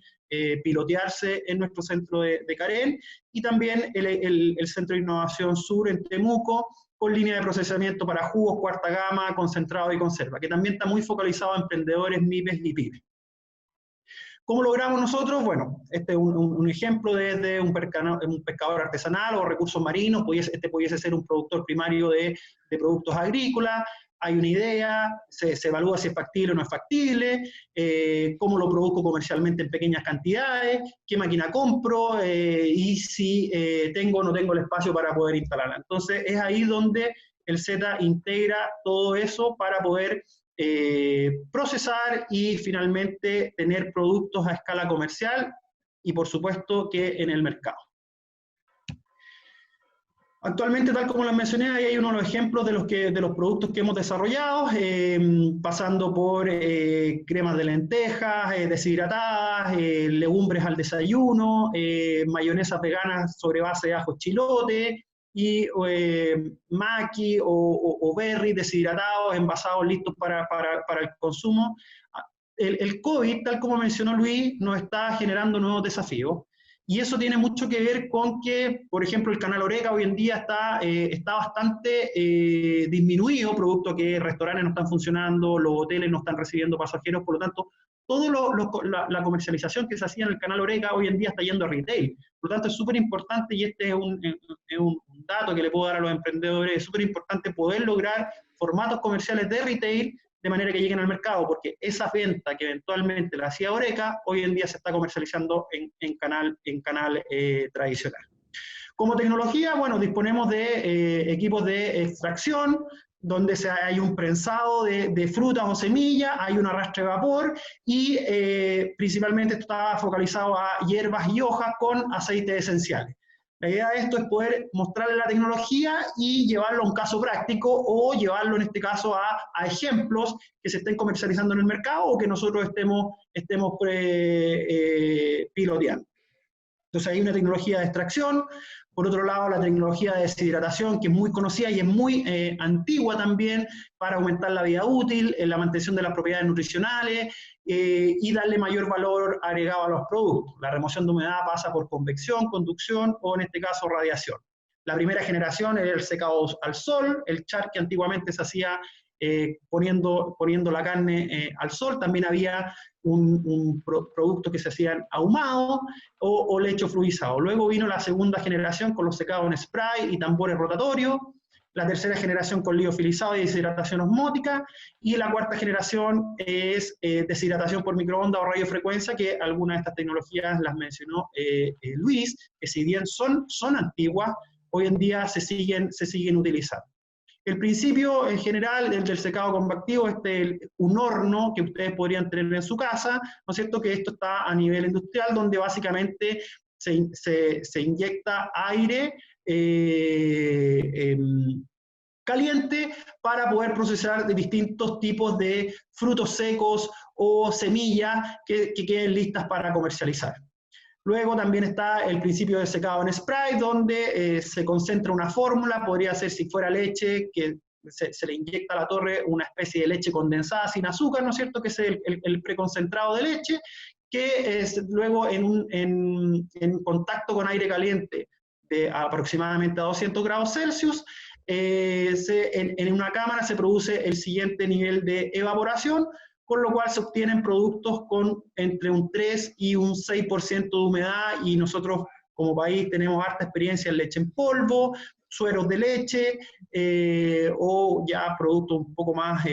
pilotearse en nuestro centro de Karen, y también el Centro de Innovación Sur en Temuco, con línea de procesamiento para jugos, cuarta gama, concentrado y conserva, que también está muy focalizado a emprendedores, MIPES y pymes. ¿Cómo logramos nosotros? Bueno, este es un ejemplo desde un pescador artesanal o recursos marinos. Este pudiese ser un productor primario de productos agrícolas. Hay una idea, se evalúa si es factible o no es factible, cómo lo produzco comercialmente en pequeñas cantidades, qué máquina compro y si tengo o no tengo el espacio para poder instalarla. Entonces es ahí donde el Z integra todo eso para poder procesar y finalmente tener productos a escala comercial y, por supuesto, que en el mercado. Actualmente, tal como les mencioné, ahí hay uno de los ejemplos de los productos que hemos desarrollado, pasando por cremas de lentejas, deshidratadas, legumbres al desayuno, mayonesas veganas sobre base de ajo chilote, y maqui o berry deshidratados, envasados, listos para el consumo. El COVID, tal como mencionó Luis, nos está generando nuevos desafíos. Y eso tiene mucho que ver con que, por ejemplo, el canal Horeca hoy en día está bastante disminuido, producto que restaurantes no están funcionando, los hoteles no están recibiendo pasajeros, por lo tanto, toda la comercialización que se hacía en el canal Horeca hoy en día está yendo a retail. Por lo tanto, es súper importante, y este es un dato que le puedo dar a los emprendedores, es súper importante poder lograr formatos comerciales de retail de manera que lleguen al mercado, porque esa venta que eventualmente la hacía Horeca, hoy en día se está comercializando en canal tradicional. Como tecnología, bueno, disponemos de equipos de extracción, donde hay un prensado de frutas o semillas, hay un arrastre de vapor, y principalmente esto está focalizado a hierbas y hojas con aceites esenciales. La idea de esto es poder mostrarle la tecnología y llevarlo a un caso práctico o llevarlo en este caso a ejemplos que se estén comercializando en el mercado o que nosotros estemos piloteando. Entonces hay una tecnología de extracción, por otro lado la tecnología de deshidratación que es muy conocida y es muy antigua también para aumentar la vida útil, la mantención de las propiedades nutricionales y darle mayor valor agregado a los productos. La remoción de humedad pasa por convección, conducción o en este caso radiación. La primera generación era el secado al sol, el char que antiguamente se hacía poniendo la carne al sol. También había un producto que se hacían ahumado o lecho fluidizado. Luego vino la segunda generación con los secados en spray y tambores rotatorios, la tercera generación con liofilizado y deshidratación osmótica, y la cuarta generación es deshidratación por microondas o radiofrecuencia, que algunas de estas tecnologías las mencionó Luis, que si bien son antiguas, hoy en día se siguen utilizando. El principio en general del secado convectivo es un horno que ustedes podrían tener en su casa, ¿no es cierto? Que esto está a nivel industrial, donde básicamente se inyecta aire caliente para poder procesar de distintos tipos de frutos secos o semillas que queden listas para comercializar. Luego también está el principio de secado en spray, donde se concentra una fórmula, podría ser si fuera leche, que se le inyecta a la torre una especie de leche condensada sin azúcar, ¿no es cierto?, que es el preconcentrado de leche, que es luego en contacto con aire caliente de aproximadamente a 200 grados Celsius, en una cámara se produce el siguiente nivel de evaporación, con lo cual se obtienen productos con entre un 3 y un 6% de humedad, y nosotros como país tenemos harta experiencia en leche en polvo, sueros de leche, o ya productos un poco más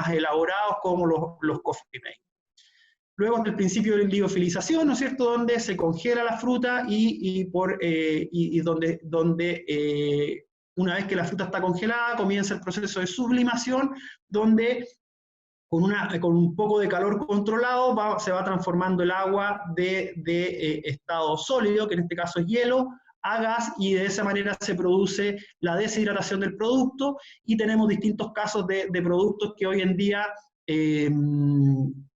elaborados como los coffee mate. Luego está el principio de liofilización, ¿no es cierto?, donde se congela la fruta y donde una vez que la fruta está congelada comienza el proceso de sublimación, donde con un poco de calor controlado se va transformando el agua de estado sólido, que en este caso es hielo, a gas, y de esa manera se produce la deshidratación del producto, y tenemos distintos casos de productos que hoy en día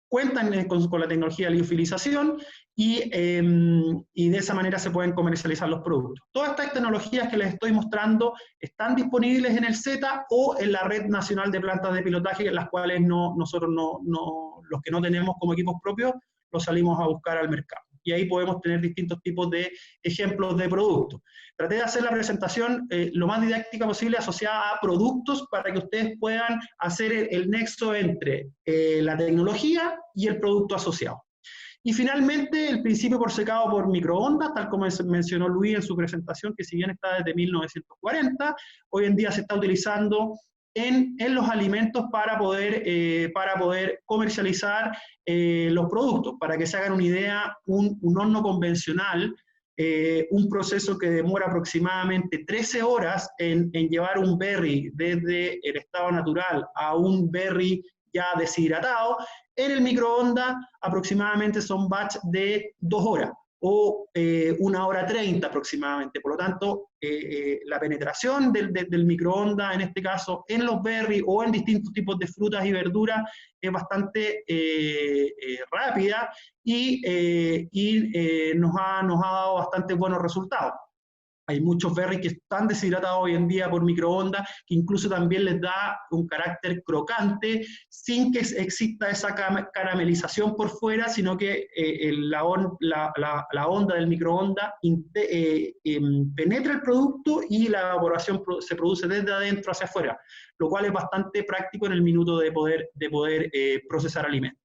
cuentan con la tecnología de liofilización y de esa manera se pueden comercializar los productos. Todas estas tecnologías que les estoy mostrando están disponibles en el Z o en la Red Nacional de Plantas de Pilotaje, en las cuales nosotros los que no tenemos como equipos propios, los salimos a buscar al mercado. Y ahí podemos tener distintos tipos de ejemplos de productos. Traté de hacer la presentación lo más didáctica posible, asociada a productos, para que ustedes puedan hacer el nexo entre la tecnología y el producto asociado. Y finalmente, el principio por secado por microondas, tal como mencionó Luis en su presentación, que si bien está desde 1940, hoy en día se está utilizando en los alimentos para poder comercializar los productos. Para que se hagan una idea, un horno convencional, un proceso que demora aproximadamente 13 horas en llevar un berry desde el estado natural a un berry ya deshidratado, en el microondas aproximadamente son batch de 2 horas o 1 hora 30 aproximadamente. Por lo tanto, la penetración del microondas, en este caso en los berries o en distintos tipos de frutas y verduras, es bastante rápida y nos ha dado bastante buenos resultados. Hay muchos berries que están deshidratados hoy en día por microondas, que incluso también les da un carácter crocante, sin que exista esa caramelización por fuera, sino que la onda del microondas penetra el producto y la evaporación se produce desde adentro hacia afuera, lo cual es bastante práctico en el minuto de poder procesar alimentos.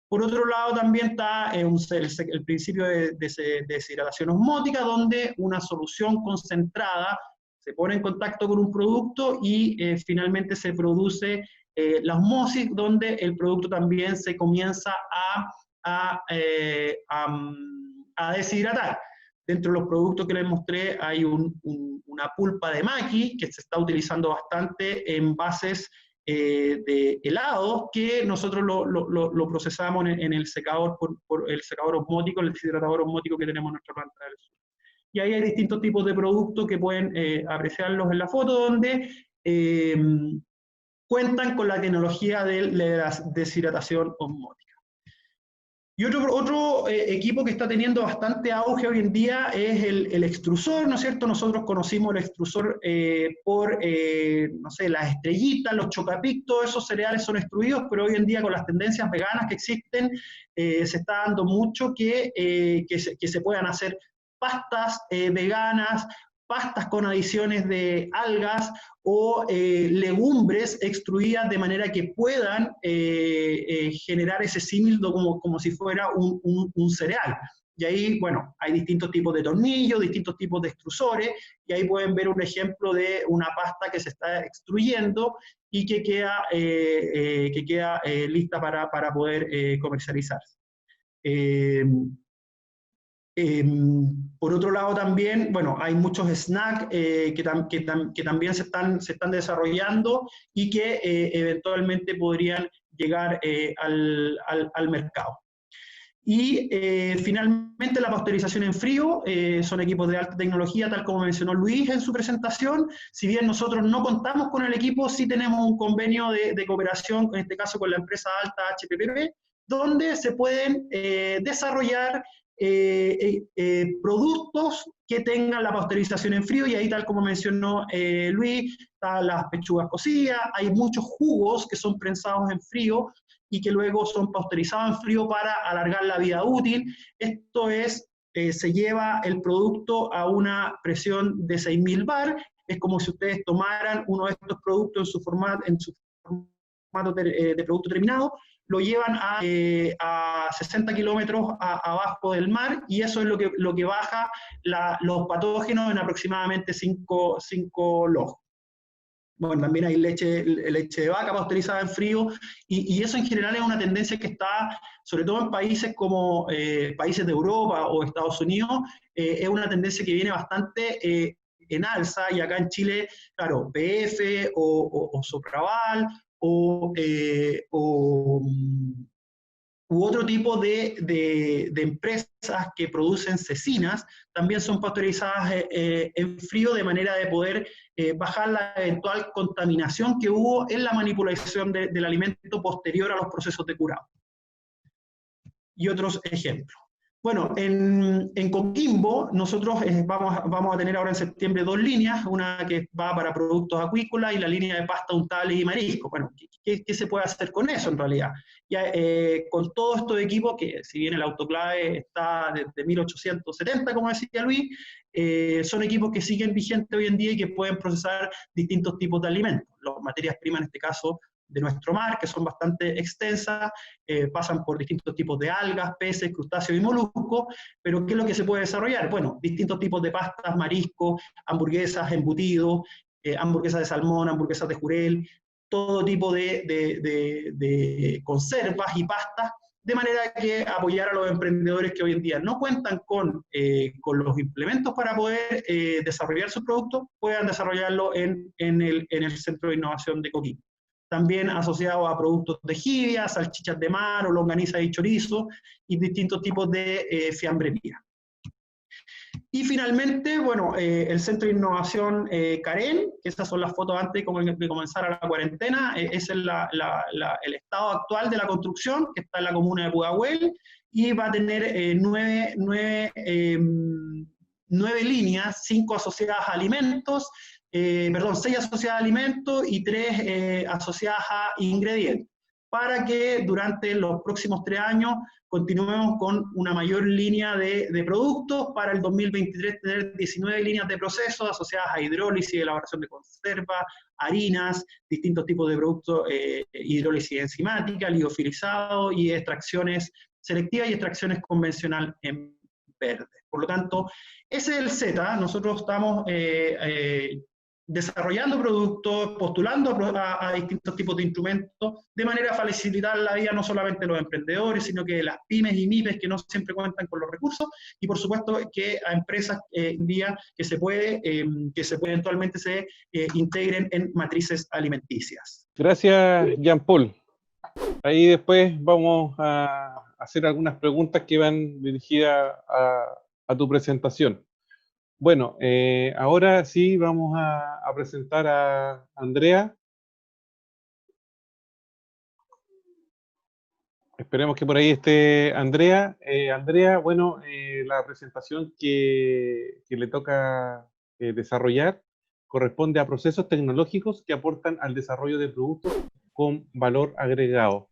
Por otro lado, también está el principio de deshidratación osmótica, donde una solución concentrada se pone en contacto con un producto y finalmente se produce la osmosis, donde el producto también se comienza a deshidratar. Dentro de los productos que les mostré hay una pulpa de maqui que se está utilizando bastante en bases de helado, que nosotros lo procesamos en el secador, por el secador osmótico, el deshidratador osmótico que tenemos en nuestra planta del sur. y ahí hay distintos tipos de productos que pueden apreciarlos en la foto, donde cuentan con la tecnología de la deshidratación osmótica. Y otro equipo que está teniendo bastante auge hoy en día es el extrusor, ¿no es cierto? Nosotros conocimos el extrusor por, no sé, las estrellitas, los chocapic, todos esos cereales son extruidos, pero hoy en día con las tendencias veganas que existen, se está dando mucho que se puedan hacer pastas veganas, pastas con adiciones de algas o legumbres extruidas de manera que puedan generar ese símil como si fuera un cereal. Y ahí, bueno, hay distintos tipos de tornillos, distintos tipos de extrusores, y ahí pueden ver un ejemplo de una pasta que se está extruyendo y que queda lista para poder comercializarse. Por otro lado también, bueno, hay muchos snacks que también se están desarrollando y que eventualmente podrían llegar al mercado. Y finalmente la pasteurización en frío, son equipos de alta tecnología, tal como mencionó Luis en su presentación. Si bien nosotros no contamos con el equipo, sí tenemos un convenio de cooperación, en este caso con la empresa Alta HPPP, donde se pueden desarrollar productos que tengan la pasteurización en frío, y ahí, tal como mencionó Luis, están las pechugas cocidas, hay muchos jugos que son prensados en frío y que luego son pasteurizados en frío para alargar la vida útil. Esto es, se lleva el producto a una presión de 6.000 bar, es como si ustedes tomaran uno de estos productos en su formato de producto terminado, lo llevan a 60 kilómetros abajo del mar, y eso es lo que baja los patógenos en aproximadamente 5 log. Bueno, también hay leche de vaca pasteurizada en frío, y eso en general es una tendencia que está, sobre todo en países como países de Europa o Estados Unidos, es una tendencia que viene bastante en alza, y acá en Chile, claro, PF o Sopraval u otro tipo de empresas que producen cecinas, también son pasteurizadas en frío, de manera de poder bajar la eventual contaminación que hubo en la manipulación del alimento posterior a los procesos de curado. Y otros ejemplos. Bueno, en Coquimbo nosotros vamos a tener ahora en septiembre 2 líneas, una que va para productos acuícolas y la línea de pasta untable y marisco. Bueno, ¿qué se puede hacer con eso en realidad? Ya, con todos estos equipos, que si bien el autoclave está desde 1870, como decía Luis, son equipos que siguen vigentes hoy en día y que pueden procesar distintos tipos de alimentos. Las materias primas, en este caso, de nuestro mar, que son bastante extensas, pasan por distintos tipos de algas, peces, crustáceos y moluscos, pero ¿qué es lo que se puede desarrollar? Bueno, distintos tipos de pastas, mariscos, hamburguesas, embutidos, hamburguesas de salmón, hamburguesas de jurel, todo tipo de conservas y pastas, de manera que apoyar a los emprendedores que hoy en día no cuentan con los implementos para poder desarrollar sus productos, puedan desarrollarlo en el Centro de Innovación de Coquimbo. También asociado a productos de jibia, salchichas de mar o longaniza y chorizo, y distintos tipos de fiambrería. Y finalmente, bueno, el Centro de Innovación Carén, que estas son las fotos antes de comenzar la cuarentena, es el estado actual de la construcción, que está en la comuna de Pudahuel, y va a tener 9 líneas, 5 asociadas a alimentos, 6 asociadas a alimentos y 3 asociadas a ingredientes, para que durante los próximos 3 años continuemos con una mayor línea de productos. Para el 2023 tener 19 líneas de procesos asociadas a hidrólisis, elaboración de conserva, harinas, distintos tipos de productos, hidrólisis enzimática, liofilizado y extracciones selectivas y extracciones convencional en verde. Por lo tanto, ese es el Z. Nosotros estamos desarrollando productos, postulando a distintos tipos de instrumentos, de manera a facilitar la vida no solamente de los emprendedores, sino que de las pymes y MIPES que no siempre cuentan con los recursos, y por supuesto que a empresas día que se puede eventualmente se integren en matrices alimenticias. Gracias, Jean-Paul. Ahí después vamos a hacer algunas preguntas que van dirigidas a tu presentación. Bueno, ahora sí vamos a presentar a Andrea. Esperemos que por ahí esté Andrea. Andrea, bueno, la presentación que le toca desarrollar corresponde a procesos tecnológicos que aportan al desarrollo de productos con valor agregado.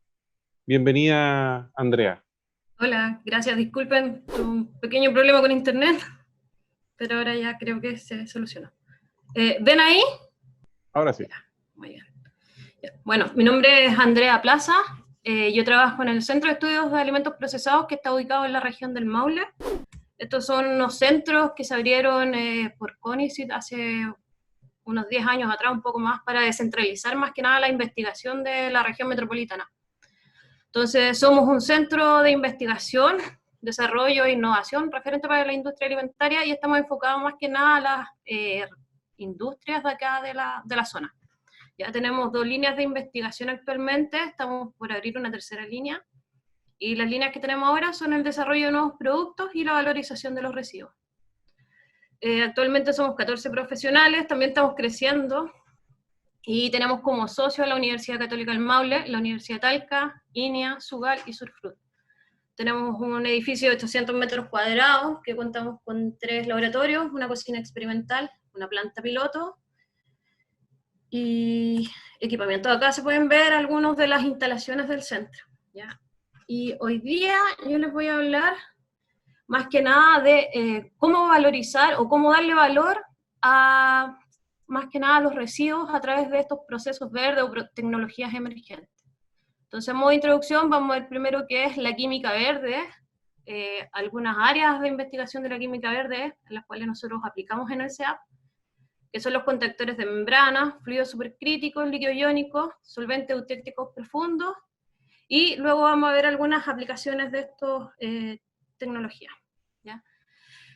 Bienvenida, Andrea. Hola, gracias. Disculpen un pequeño problema con internet, pero ahora ya creo que se solucionó. ¿Ven ahí? Ahora sí. Muy bien. Bueno, mi nombre es Andrea Plaza. Yo trabajo en el Centro de Estudios de Alimentos Procesados, que está ubicado en la región del Maule. Estos son unos centros que se abrieron por CONICYT hace unos 10 años atrás, un poco más, para descentralizar más que nada la investigación de la región metropolitana. Entonces, somos un centro de investigación, desarrollo e innovación referente para la industria alimentaria y estamos enfocados más que nada a las industrias de acá de la zona. Ya tenemos 2 líneas de investigación actualmente, estamos por abrir una tercera línea, y las líneas que tenemos ahora son el desarrollo de nuevos productos y la valorización de los residuos. Actualmente somos 14 profesionales, también estamos creciendo, y tenemos como socios a la Universidad Católica del Maule, la Universidad Talca, INEA, Sugal y Surfrut. Tenemos un edificio de 800 metros cuadrados, que contamos con 3 laboratorios, una cocina experimental, una planta piloto, y equipamiento. Acá se pueden ver algunas de las instalaciones del centro, ¿ya? Y hoy día yo les voy a hablar más que nada de cómo valorizar o cómo darle valor a más que nada los residuos a través de estos procesos verdes o tecnologías emergentes. Entonces, en modo de introducción, vamos a ver primero qué es la química verde, algunas áreas de investigación de la química verde, en las cuales nosotros aplicamos en el SEAP, que son los contactores de membrana, fluidos supercríticos, líquidos iónicos, solventes eutécticos profundos, y luego vamos a ver algunas aplicaciones de estas tecnologías, ¿ya?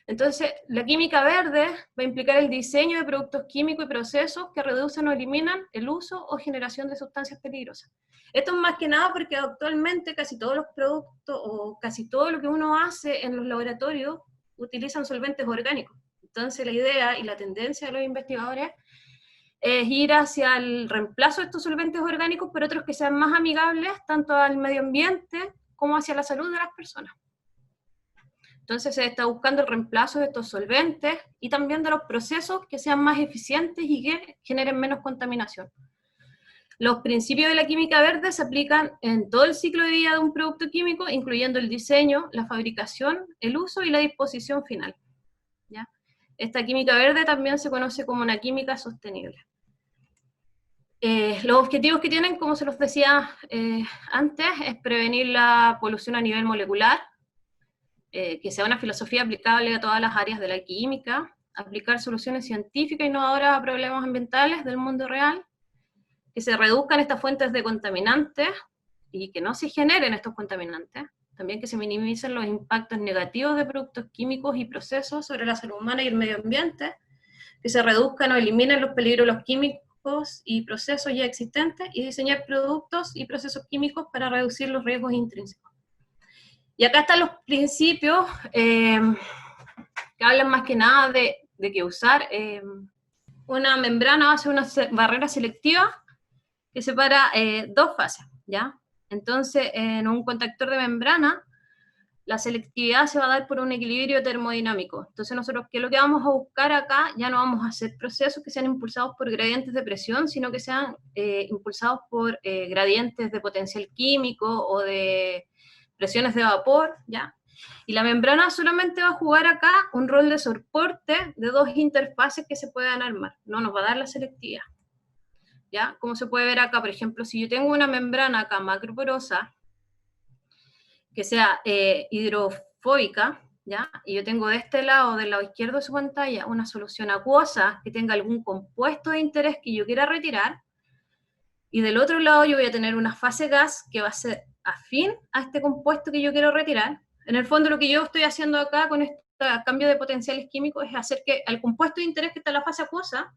Entonces, la química verde va a implicar el diseño de productos químicos y procesos que reducen o eliminan el uso o generación de sustancias peligrosas. Esto es más que nada porque actualmente casi todos los productos o casi todo lo que uno hace en los laboratorios utilizan solventes orgánicos. Entonces, la idea y la tendencia de los investigadores es ir hacia el reemplazo de estos solventes orgánicos por otros que sean más amigables tanto al medio ambiente como hacia la salud de las personas. Entonces se está buscando el reemplazo de estos solventes y también de los procesos que sean más eficientes y que generen menos contaminación. Los principios de la química verde se aplican en todo el ciclo de vida de un producto químico, incluyendo el diseño, la fabricación, el uso y la disposición final, ¿ya? Esta química verde también se conoce como una química sostenible. Los objetivos que tienen, como se los decía antes, es prevenir la polución a nivel molecular, que sea una filosofía aplicable a todas las áreas de la química, aplicar soluciones científicas innovadoras a problemas ambientales del mundo real, que se reduzcan estas fuentes de contaminantes y que no se generen estos contaminantes, también que se minimicen los impactos negativos de productos químicos y procesos sobre la salud humana y el medio ambiente, que se reduzcan o eliminen los peligros de los químicos y procesos ya existentes, y diseñar productos y procesos químicos para reducir los riesgos intrínsecos. Y acá están los principios que hablan más que nada de que usar una membrana hace una barrera selectiva que separa 2 fases, ¿ya? Entonces, en un contactor de membrana, la selectividad se va a dar por un equilibrio termodinámico. Entonces nosotros, ¿qué es lo que vamos a buscar acá? Ya no vamos a hacer procesos que sean impulsados por gradientes de presión, sino que sean impulsados por gradientes de potencial químico o de presiones de vapor, ¿ya? Y la membrana solamente va a jugar acá un rol de soporte de 2 interfaces que se puedan armar, no nos va a dar la selectividad, ¿ya? Como se puede ver acá, por ejemplo, si yo tengo una membrana acá macroporosa, que sea hidrofóbica, ¿ya? Y yo tengo de este lado, del lado izquierdo de su pantalla, una solución acuosa que tenga algún compuesto de interés que yo quiera retirar, y del otro lado yo voy a tener una fase gas que va a ser afín a este compuesto que yo quiero retirar. En el fondo lo que yo estoy haciendo acá con este cambio de potenciales químicos es hacer que al compuesto de interés que está en la fase acuosa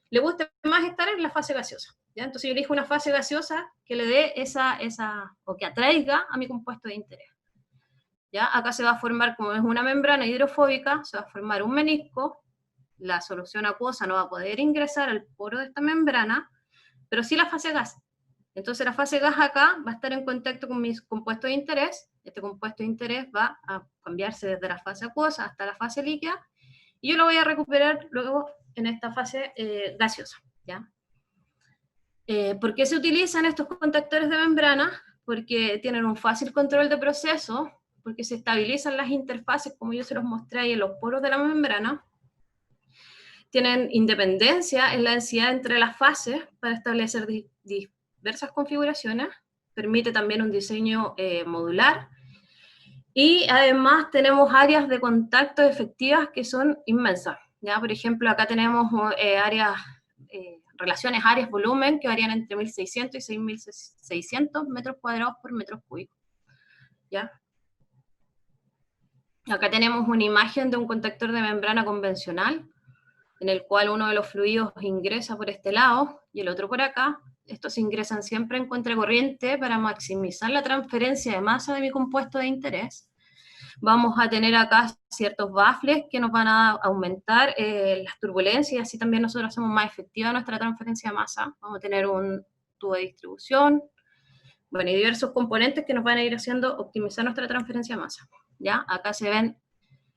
le guste más estar en la fase gaseosa, ¿ya? Entonces yo elijo una fase gaseosa que le dé o que atraiga a mi compuesto de interés, ¿ya? Acá se va a formar, como es una membrana hidrofóbica, se va a formar un menisco, la solución acuosa no va a poder ingresar al poro de esta membrana, pero sí la fase gas. Entonces la fase gas acá va a estar en contacto con mi compuesto de interés. Este compuesto de interés va a cambiarse desde la fase acuosa hasta la fase líquida, y yo lo voy a recuperar luego en esta fase gaseosa, ¿ya? ¿Por qué se utilizan estos contactores de membrana? Porque tienen un fácil control de proceso, porque se estabilizan las interfaces, como yo se los mostré ahí en los poros de la membrana. Tienen independencia en la densidad entre las fases para establecer diversas configuraciones. Permite también un diseño modular. Y además tenemos áreas de contacto efectivas que son inmensas, ¿ya? Por ejemplo, acá tenemos relaciones áreas-volumen que varían entre 1.600 y 6.600 metros cuadrados por metro cúbico, ¿ya? Acá tenemos una imagen de un contactor de membrana convencional, en el cual uno de los fluidos ingresa por este lado y el otro por acá. Estos ingresan siempre en contracorriente para maximizar la transferencia de masa de mi compuesto de interés. Vamos a tener acá ciertos baffles que nos van a aumentar las turbulencias, y así también nosotros hacemos más efectiva nuestra transferencia de masa. Vamos a tener un tubo de distribución, bueno, y diversos componentes que nos van a ir haciendo optimizar nuestra transferencia de masa, ¿ya? Acá se ven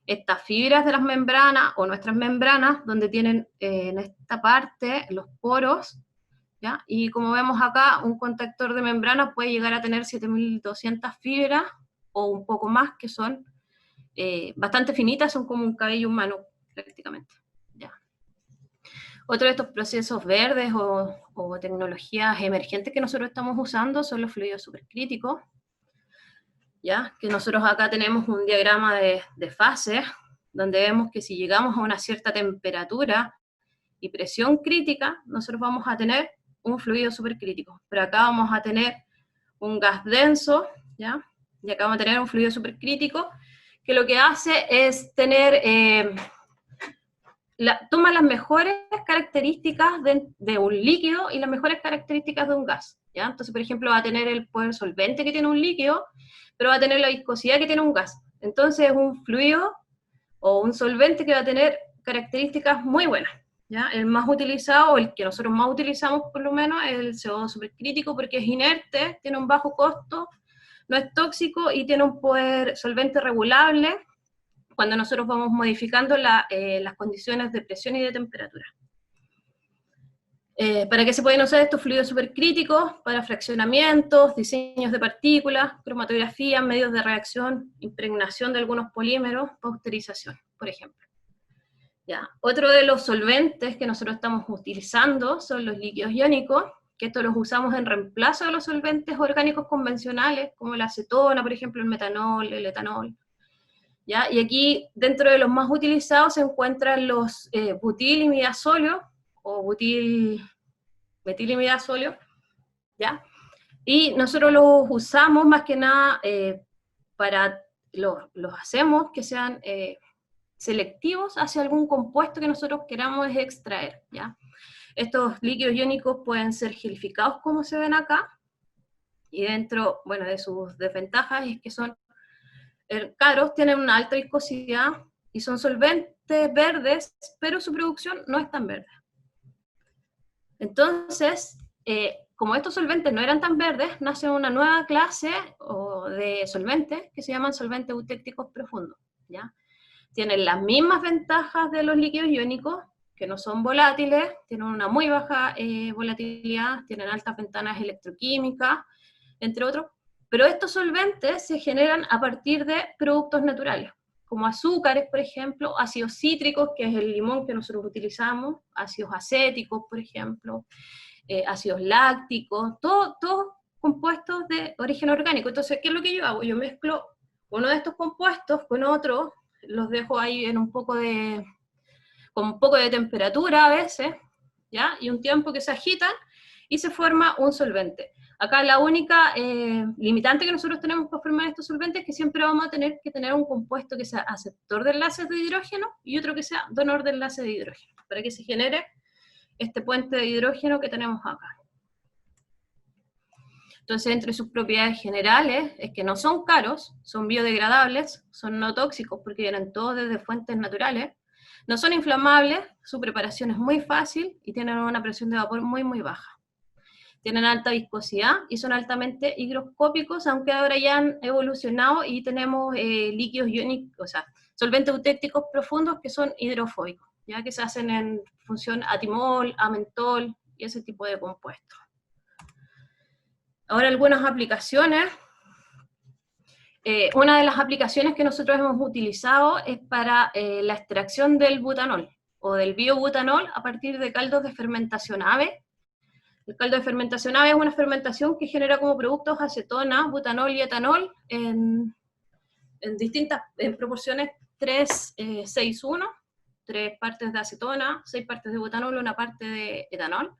estas fibras de las membranas, o nuestras membranas, donde tienen en esta parte los poros, ¿ya? Y como vemos acá, un contactor de membrana puede llegar a tener 7.200 fibras, o un poco más, que son bastante finitas, son como un cabello humano, prácticamente, ¿ya? Otro de estos procesos verdes o tecnologías emergentes que nosotros estamos usando son los fluidos supercríticos, ¿ya? Que nosotros acá tenemos un diagrama de fases, donde vemos que si llegamos a una cierta temperatura y presión crítica, nosotros vamos a tener un fluido supercrítico. Pero acá vamos a tener un gas denso, ¿ya? Y acá vamos a tener un fluido supercrítico, que lo que hace es tener, toma las mejores características de un líquido y las mejores características de un gas, ¿ya? Entonces, por ejemplo, va a tener el poder solvente que tiene un líquido, pero va a tener la viscosidad que tiene un gas. Entonces es un fluido o un solvente que va a tener características muy buenas, ¿ya? El más utilizado, o el que nosotros más utilizamos por lo menos, es el CO2 supercrítico, porque es inerte, tiene un bajo costo, no es tóxico y tiene un poder solvente regulable cuando nosotros vamos modificando las condiciones de presión y de temperatura. ¿Para qué se pueden usar estos fluidos supercríticos? Para fraccionamientos, diseños de partículas, cromatografía, medios de reacción, impregnación de algunos polímeros, pasteurización, por ejemplo. ¿Ya? Otro de los solventes que nosotros estamos utilizando son los líquidos iónicos, que estos los usamos en reemplazo de los solventes orgánicos convencionales, como la acetona, por ejemplo, el metanol, el etanol. ¿Ya? Y aquí, dentro de los más utilizados, se encuentran los butil-imidazolio, o butil-metil-imidazolio, ¿ya? Y nosotros los usamos más que nada los hacemos que sean selectivos hacia algún compuesto que nosotros queramos extraer, ¿ya? Estos líquidos iónicos pueden ser gelificados, como se ven acá, y dentro, bueno, de sus desventajas es que son caros, tienen una alta viscosidad, y son solventes verdes, pero su producción no es tan verde. Entonces, como estos solventes no eran tan verdes, nace una nueva clase de solventes que se llaman solventes eutécticos profundos, ¿ya? Tienen las mismas ventajas de los líquidos iónicos, que no son volátiles, tienen una muy baja volatilidad, tienen altas ventanas electroquímicas, entre otros, pero estos solventes se generan a partir de productos naturales, como azúcares, por ejemplo, ácidos cítricos, que es el limón que nosotros utilizamos, ácidos acéticos, por ejemplo, ácidos lácticos, todos compuestos de origen orgánico. Entonces, ¿qué es lo que yo hago? Yo mezclo uno de estos compuestos con otro, los dejo ahí en con un poco de temperatura a veces, ¿ya? Y un tiempo que se agitan, y se forma un solvente. Acá la única limitante que nosotros tenemos para formar estos solventes es que siempre vamos a tener que tener un compuesto que sea aceptor de enlaces de hidrógeno y otro que sea donor de enlace de hidrógeno, para que se genere este puente de hidrógeno que tenemos acá. Entonces, entre sus propiedades generales es que no son caros, son biodegradables, son no tóxicos porque vienen todos desde fuentes naturales, No son inflamables, su preparación es muy fácil y tienen una presión de vapor muy, muy baja. Tienen alta viscosidad y son altamente higroscópicos, aunque ahora ya han evolucionado y tenemos líquidos iónicos, o sea, solventes eutécticos profundos que son hidrofóbicos, ya que se hacen en función a timol, a mentol y ese tipo de compuestos. Ahora algunas aplicaciones. Una de las aplicaciones que nosotros hemos utilizado es para la extracción del butanol o del biobutanol a partir de caldos de fermentación ave. El caldo de fermentación ave es una fermentación que genera como productos acetona, butanol y etanol en distintas proporciones 3, 6, 1, 3 partes de acetona, 6 partes de butanol, 1 parte de etanol.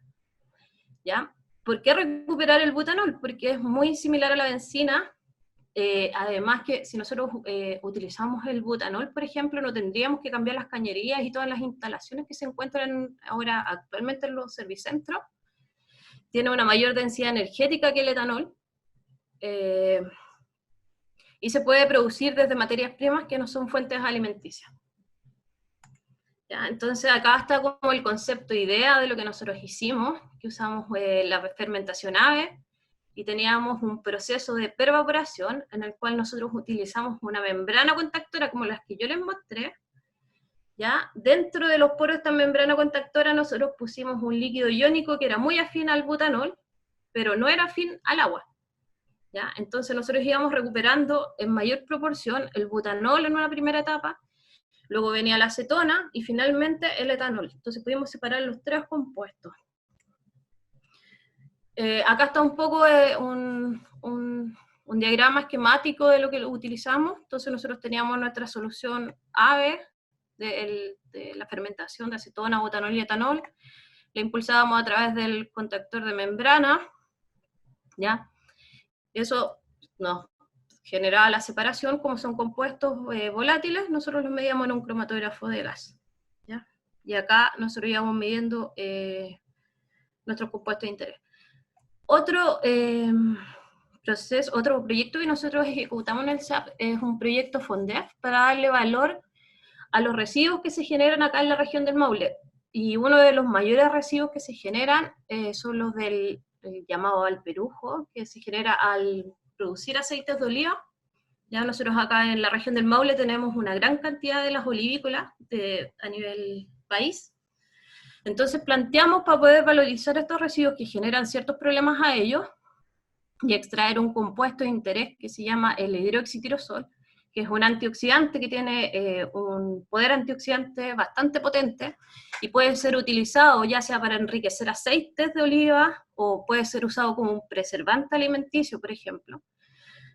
¿Ya? ¿Por qué recuperar el butanol? Porque es muy similar a la benzina. Además que si nosotros utilizamos el butanol, por ejemplo, no tendríamos que cambiar las cañerías y todas las instalaciones que se encuentran ahora actualmente en los servicentros. Tiene una mayor densidad energética que el etanol, y se puede producir desde materias primas que no son fuentes alimenticias. ¿Ya? Entonces acá está como el concepto idea de lo que nosotros hicimos, que usamos la fermentación ave, y teníamos un proceso de pervaporación en el cual nosotros utilizamos una membrana contactora como las que yo les mostré. ¿Ya? Dentro de los poros de esta membrana contactora nosotros pusimos un líquido iónico que era muy afín al butanol, pero no era afín al agua. ¿Ya? Entonces nosotros íbamos recuperando en mayor proporción el butanol en una primera etapa, luego venía la acetona y finalmente el etanol. Entonces pudimos separar los 3 compuestos. Acá está un poco un diagrama esquemático de lo que utilizamos. Entonces nosotros teníamos nuestra solución ave de la fermentación de acetona, butanol y etanol. La impulsábamos a través del contactor de membrana, ¿ya? Eso nos generaba la separación. Como son compuestos volátiles, nosotros los medíamos en un cromatógrafo de gas, ¿ya? Y acá nosotros íbamos midiendo nuestros compuestos de interés. Otro proyecto que nosotros ejecutamos en el SAP es un proyecto FONDEF para darle valor a los residuos que se generan acá en la región del Maule. Y uno de los mayores residuos que se generan son los del llamado alperujo, que se genera al producir aceites de oliva. Ya nosotros acá en la región del Maule tenemos una gran cantidad de las olivícolas a nivel país. Entonces planteamos para poder valorizar estos residuos que generan ciertos problemas a ellos y extraer un compuesto de interés que se llama el hidroxitirosol, que es un antioxidante que tiene un poder antioxidante bastante potente y puede ser utilizado ya sea para enriquecer aceites de oliva o puede ser usado como un preservante alimenticio, por ejemplo.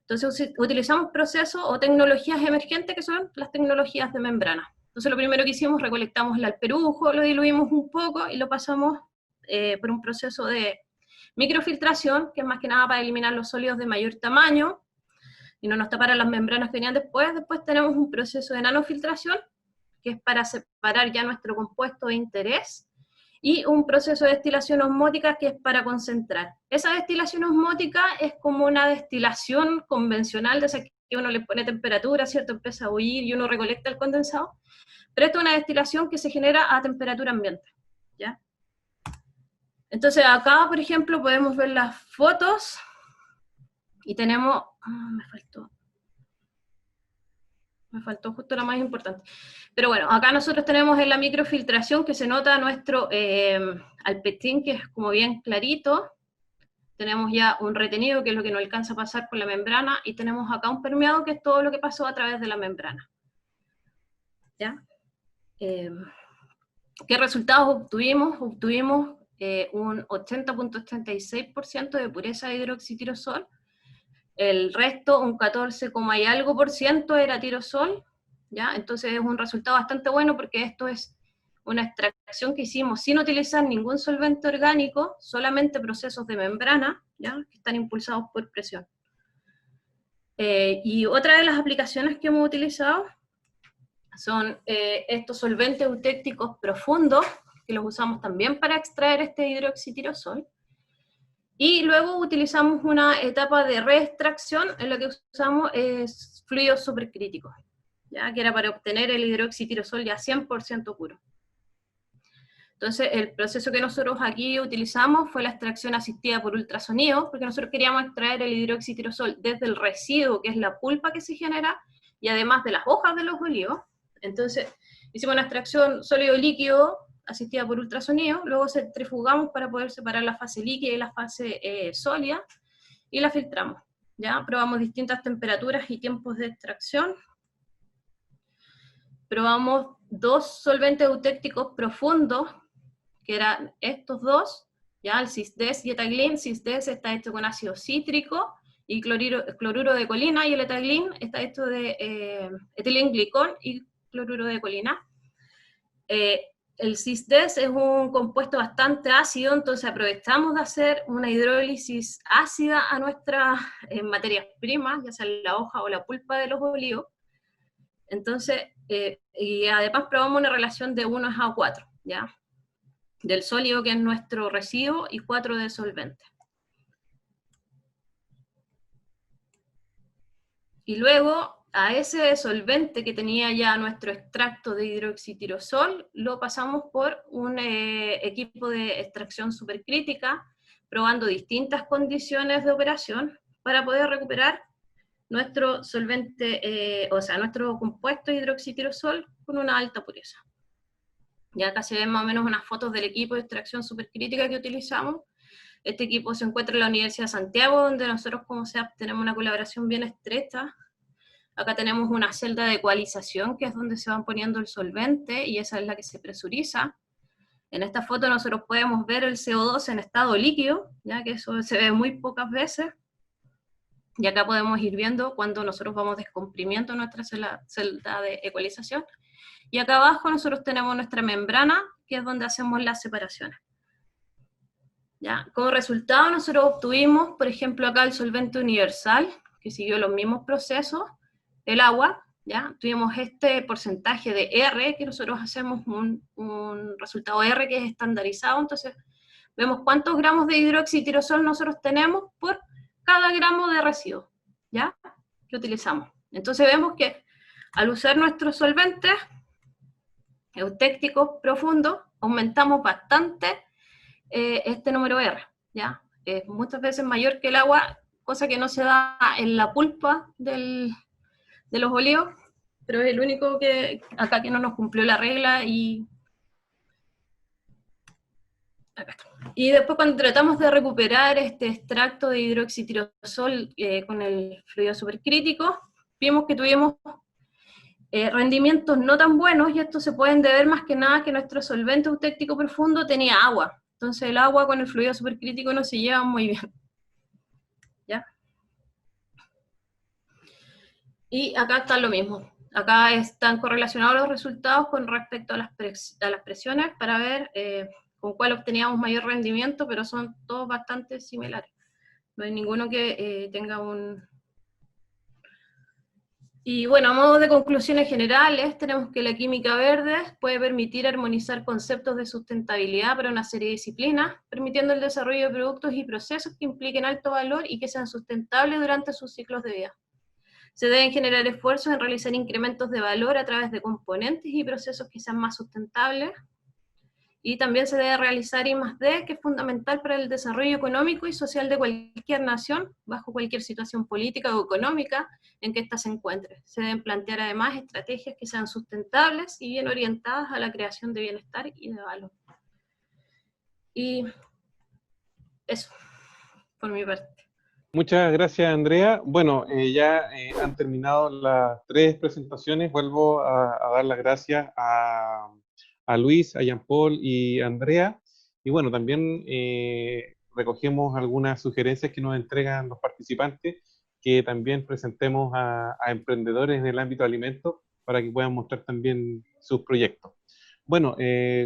Entonces utilizamos procesos o tecnologías emergentes que son las tecnologías de membrana. Entonces lo primero que hicimos, recolectamos el alperujo, lo diluimos un poco y lo pasamos por un proceso de microfiltración, que es más que nada para eliminar los sólidos de mayor tamaño, y no nos taparan las membranas que venían después. Después tenemos un proceso de nanofiltración, que es para separar ya nuestro compuesto de interés, y un proceso de destilación osmótica, que es para concentrar. Esa destilación osmótica es como una destilación convencional, de esa que uno le pone temperatura, ¿cierto? Empieza a bullir y uno recolecta el condensado. Pero esto es una destilación que se genera a temperatura ambiente, ¿ya? Entonces acá, por ejemplo, podemos ver las fotos, y tenemos, me faltó justo la más importante. Pero bueno, acá nosotros tenemos en la microfiltración que se nota nuestro alpectín, que es como bien clarito. Tenemos ya un retenido, que es lo que no alcanza a pasar por la membrana, y tenemos acá un permeado, que es todo lo que pasó a través de la membrana. ¿Ya? ¿Qué resultados obtuvimos? Obtuvimos un 80.86% de pureza de hidroxitirosol. El resto, un 14, y algo por ciento era tirosol, ¿ya? Entonces es un resultado bastante bueno porque esto es una extracción que hicimos sin utilizar ningún solvente orgánico, solamente procesos de membrana, ¿ya? Que están impulsados por presión. Y otra de las aplicaciones que hemos utilizado son estos solventes eutécticos profundos, que los usamos también para extraer este hidroxitirosol. Y luego utilizamos una etapa de reextracción en la que usamos fluidos supercríticos. ya que era para obtener el hidroxitirosol ya 100% puro. Entonces, el proceso que nosotros aquí utilizamos fue la extracción asistida por ultrasonido, porque nosotros queríamos extraer el hidroxitirosol desde el residuo, que es la pulpa que se genera, y además de las hojas de los olivos. Entonces, hicimos una extracción sólido-líquido asistida por ultrasonido, luego centrifugamos para poder separar la fase líquida y la fase sólida, y la filtramos. ¿Ya? Probamos distintas temperaturas y tiempos de extracción. Probamos 2 solventes eutécticos profundos, que eran estos dos, ya el Cis-Des y etaglin. Cis-Des está hecho con ácido cítrico y cloruro de colina, y el etaglin está hecho de etilenglicol y cloruro de colina. El Cis-Des es un compuesto bastante ácido, entonces aprovechamos de hacer una hidrólisis ácida a nuestras materias primas, ya sea la hoja o la pulpa de los olivos. Entonces, y además probamos una relación de 1:4, ¿ya? Del sólido, que es nuestro residuo, y 4 de solvente. Y luego, a ese solvente que tenía ya nuestro extracto de hidroxitirosol, lo pasamos por un equipo de extracción supercrítica, probando distintas condiciones de operación para poder recuperar nuestro solvente, o sea, nuestro compuesto de hidroxitirosol con una alta pureza. Ya acá se ven más o menos unas fotos del equipo de extracción supercrítica que utilizamos. Este equipo se encuentra en la Universidad de Santiago, donde nosotros como SEAP tenemos una colaboración bien estrecha. Acá tenemos una celda de ecualización, que es donde se van poniendo el solvente, y esa es la que se presuriza. En esta foto nosotros podemos ver el CO2 en estado líquido, ya que eso se ve muy pocas veces. Y acá podemos ir viendo cuando nosotros vamos descomprimiendo nuestra celda de ecualización. Y acá abajo nosotros tenemos nuestra membrana, que es donde hacemos las separaciones. ¿Ya? Como resultado nosotros obtuvimos, por ejemplo, acá el solvente universal, que siguió los mismos procesos, el agua, ¿ya? Tuvimos este porcentaje de R, que nosotros hacemos un resultado R que es estandarizado, entonces vemos cuántos gramos de hidroxitirosol nosotros tenemos por cada gramo de residuo, ¿ya? Que utilizamos. Entonces vemos que al usar nuestros solventes eutécticos profundos, aumentamos bastante este número R, ¿ya? Es muchas veces mayor que el agua, cosa que no se da en la pulpa de los olivos, pero es el único que acá que no nos cumplió la regla, y acá está. Y después cuando tratamos de recuperar este extracto de hidroxitirosol con el fluido supercrítico, vimos que tuvimos rendimientos no tan buenos, y estos se pueden deber más que nada que nuestro solvente eutéctico profundo tenía agua. Entonces el agua con el fluido supercrítico no se llevan muy bien. ¿Ya? Y acá está lo mismo. Acá están correlacionados los resultados con respecto a las presiones para ver con cuál obteníamos mayor rendimiento, pero son todos bastante similares. No hay ninguno que tenga un... Y bueno, a modo de conclusiones generales, tenemos que la química verde puede permitir armonizar conceptos de sustentabilidad para una serie de disciplinas, permitiendo el desarrollo de productos y procesos que impliquen alto valor y que sean sustentables durante sus ciclos de vida. Se deben generar esfuerzos en realizar incrementos de valor a través de componentes y procesos que sean más sustentables, y también se debe realizar I+D, que es fundamental para el desarrollo económico y social de cualquier nación, bajo cualquier situación política o económica en que ésta se encuentre. Se deben plantear además estrategias que sean sustentables y bien orientadas a la creación de bienestar y de valor. Y eso, por mi parte. Muchas gracias, Andrea. Bueno, ya han terminado las 3 presentaciones. Vuelvo a dar las gracias a Luis, a Jean-Paul y a Andrea. Y bueno, también recogemos algunas sugerencias que nos entregan los participantes, que también presentemos a emprendedores en el ámbito de alimentos para que puedan mostrar también sus proyectos. Bueno,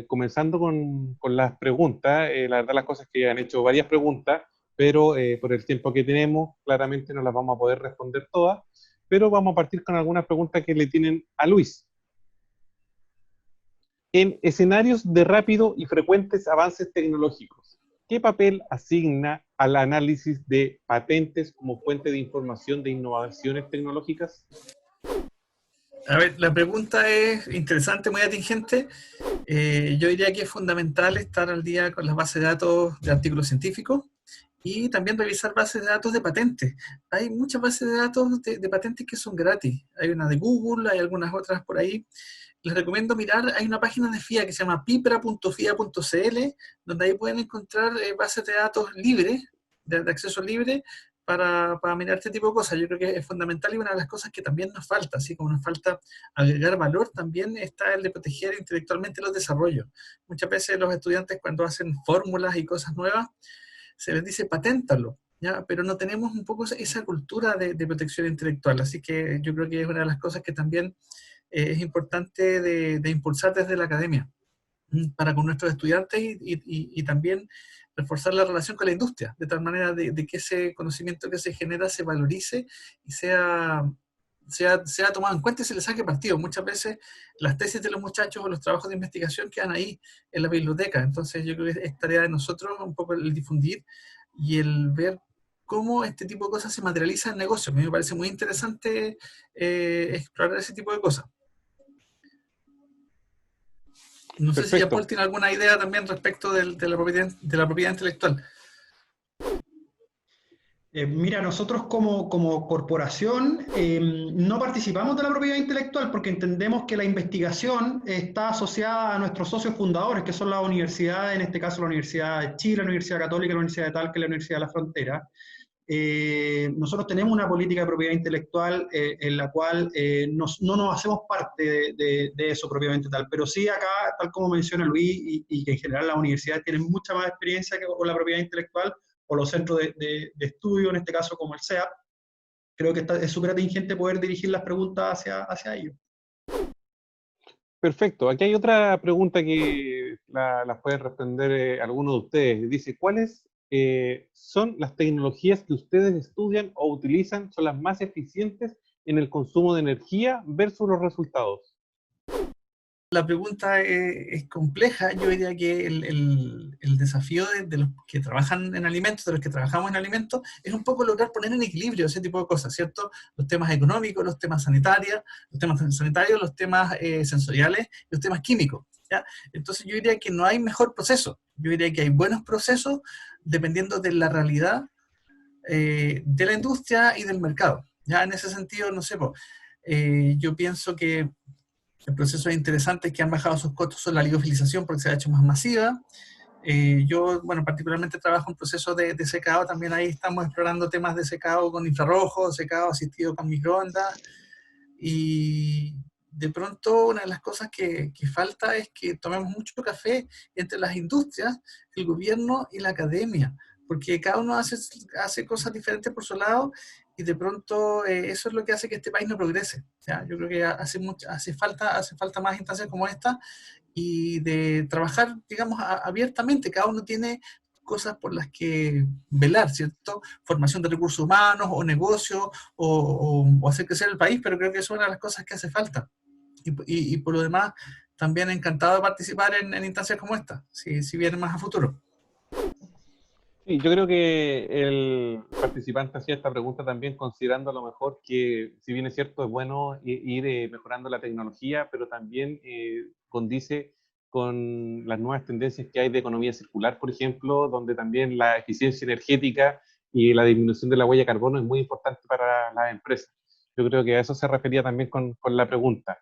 comenzando con las preguntas, la verdad las cosas que han hecho varias preguntas, pero por el tiempo que tenemos, claramente no las vamos a poder responder todas, pero vamos a partir con algunas preguntas que le tienen a Luis. En escenarios de rápido y frecuentes avances tecnológicos, ¿qué papel asigna al análisis de patentes como fuente de información de innovaciones tecnológicas? A ver, la pregunta es interesante, muy atingente. Yo diría que es fundamental estar al día con las bases de datos de artículos científicos y también revisar bases de datos de patentes. Hay muchas bases de datos de patentes que son gratis. Hay una de Google, hay algunas otras por ahí. Les recomiendo mirar, hay una página de FIA que se llama pipra.fia.cl, donde ahí pueden encontrar bases de datos libres, de acceso libre, para mirar este tipo de cosas. Yo creo que es fundamental y una de las cosas que también nos falta, así como nos falta agregar valor, también está el de proteger intelectualmente los desarrollos. Muchas veces los estudiantes cuando hacen fórmulas y cosas nuevas, se les dice paténtalo, ¿ya? Pero no tenemos un poco esa cultura de protección intelectual, así que yo creo que es una de las cosas que también es importante de impulsar desde la academia, para con nuestros estudiantes y también reforzar la relación con la industria, de tal manera de que ese conocimiento que se genera se valorice y sea tomado en cuenta y se le saque partido. Muchas veces las tesis de los muchachos o los trabajos de investigación quedan ahí en la biblioteca, entonces yo creo que es tarea de nosotros un poco el difundir y el ver cómo este tipo de cosas se materializan en negocios. A mí me parece muy interesante explorar ese tipo de cosas. No sé si Paul tiene alguna idea también respecto de la propiedad intelectual. Mira, nosotros como corporación no participamos de la propiedad intelectual porque entendemos que la investigación está asociada a nuestros socios fundadores, que son las universidades, en este caso la Universidad de Chile, la Universidad Católica, la Universidad de Talca y la Universidad de la Frontera. Nosotros tenemos una política de propiedad intelectual en la cual no nos hacemos parte de eso propiamente tal, pero sí acá, tal como menciona Luis, y que en general las universidades tienen mucha más experiencia con la propiedad intelectual, o los centros de estudio, en este caso como el CEAP, creo que es súper atingente poder dirigir las preguntas hacia ellos. Perfecto. Aquí hay otra pregunta que la puede responder alguno de ustedes. Dice, ¿cuáles son las tecnologías que ustedes estudian o utilizan, son las más eficientes en el consumo de energía versus los resultados? La pregunta es compleja. Yo diría que el desafío de los que trabajan en alimentos, de los que trabajamos en alimentos, es un poco lograr poner en equilibrio ese tipo de cosas, ¿cierto? Los temas económicos, los temas sanitarios, los temas sensoriales y los temas químicos, ¿ya? Entonces yo diría que no hay mejor proceso. Yo diría que hay buenos procesos dependiendo de la realidad de la industria y del mercado. Ya en ese sentido, no sé, yo pienso que el proceso interesante que han bajado sus costos son la liofilización porque se ha hecho más masiva. Yo, bueno, particularmente trabajo en procesos de secado, también ahí estamos explorando temas de secado con infrarrojo, secado asistido con microondas, y de pronto una de las cosas que falta es que tomemos mucho café entre las industrias, el gobierno y la academia, porque cada uno hace cosas diferentes por su lado, y de pronto eso es lo que hace que este país no progrese. ¿Ya? Yo creo que hace falta más instancias como esta, y de trabajar, digamos, abiertamente. Cada uno tiene cosas por las que velar, ¿cierto? Formación de recursos humanos, o negocio, o hacer crecer el país, pero creo que eso es una de las cosas que hace falta. Y por lo demás, también encantado de participar en instancias como esta, si vienen más a futuro. Sí, yo creo que el participante hacía esta pregunta también considerando a lo mejor que, si bien es cierto, es bueno ir mejorando la tecnología, pero también condice con las nuevas tendencias que hay de economía circular, por ejemplo, donde también la eficiencia energética y la disminución de la huella de carbono es muy importante para las empresas. Yo creo que a eso se refería también con la pregunta.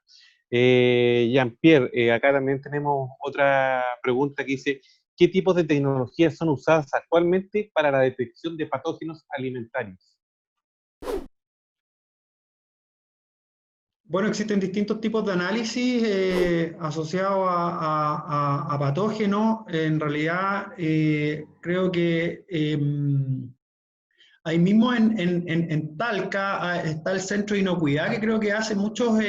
Jean-Pierre, acá también tenemos otra pregunta que dice, ¿qué tipos de tecnologías son usadas actualmente para la detección de patógenos alimentarios? Bueno, existen distintos tipos de análisis asociados a patógenos. En realidad, creo que ahí mismo en Talca está el Centro de Inocuidad, que creo que hace muchos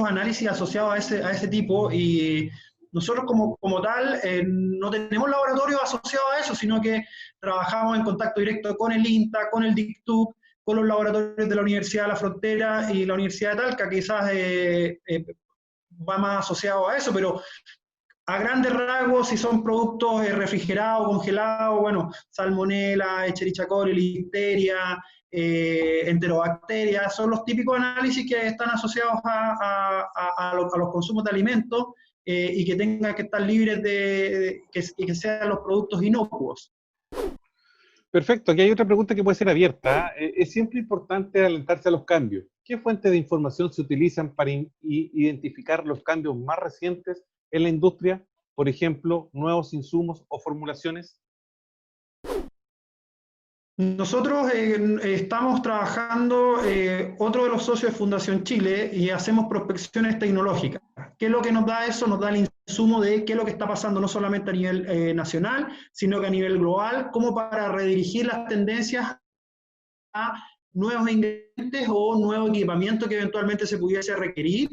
análisis asociados a ese tipo, y nosotros como tal no tenemos laboratorios asociados a eso, sino que trabajamos en contacto directo con el INTA, con el DICTUC, con los laboratorios de la Universidad de la Frontera y la Universidad de Talca, quizás va más asociado a eso, pero a grandes rasgos, si son productos refrigerados, congelados, bueno, salmonela, Escherichia coli, listeria, enterobacterias, son los típicos análisis que están asociados a los consumos de alimentos y que tengan que estar libres y que sean los productos inocuos. Perfecto, aquí hay otra pregunta que puede ser abierta. Es siempre importante adelantarse a los cambios. ¿Qué fuentes de información se utilizan para identificar los cambios más recientes en la industria? Por ejemplo, nuevos insumos o formulaciones. Nosotros estamos trabajando, otro de los socios de Fundación Chile, y hacemos prospecciones tecnológicas. ¿Qué es lo que nos da eso? Nos da el insumo de qué es lo que está pasando no solamente a nivel nacional, sino que a nivel global, como para redirigir las tendencias a nuevos ingredientes o nuevo equipamiento que eventualmente se pudiese requerir.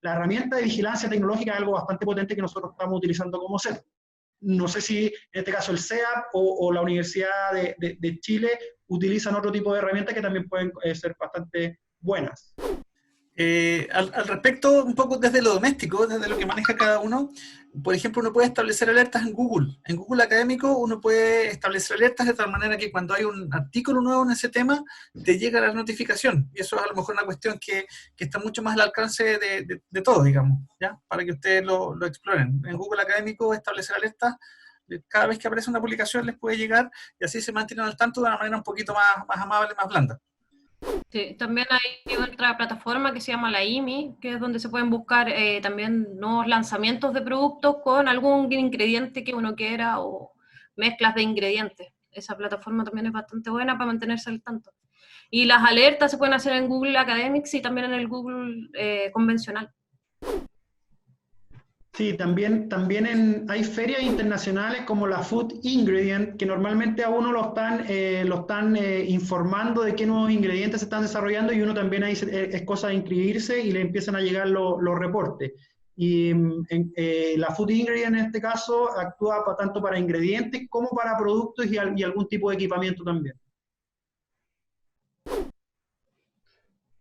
La herramienta de vigilancia tecnológica es algo bastante potente que nosotros estamos utilizando como CEP. No sé si en este caso el CEAP o la Universidad de Chile utilizan otro tipo de herramientas que también pueden ser bastante buenas. Al respecto, un poco desde lo doméstico, desde lo que maneja cada uno, por ejemplo, uno puede establecer alertas en Google. En Google Académico uno puede establecer alertas de tal manera que cuando hay un artículo nuevo en ese tema, te llega la notificación. Y eso es a lo mejor una cuestión que está mucho más al alcance de todos, digamos, ¿ya? Para que ustedes lo exploren. En Google Académico establecer alertas, cada vez que aparece una publicación les puede llegar y así se mantienen al tanto de una manera un poquito más amable, más blanda. Sí, también hay otra plataforma que se llama la IMI, que es donde se pueden buscar también nuevos lanzamientos de productos con algún ingrediente que uno quiera o mezclas de ingredientes. Esa plataforma también es bastante buena para mantenerse al tanto. Y las alertas se pueden hacer en Google Academics y también en el Google convencional. Sí, también hay ferias internacionales como la Food Ingredient, que normalmente a uno lo están informando de qué nuevos ingredientes se están desarrollando y uno también ahí es cosa de inscribirse y le empiezan a llegar los reportes. Y la Food Ingredient en este caso actúa tanto para ingredientes como para productos y algún tipo de equipamiento también.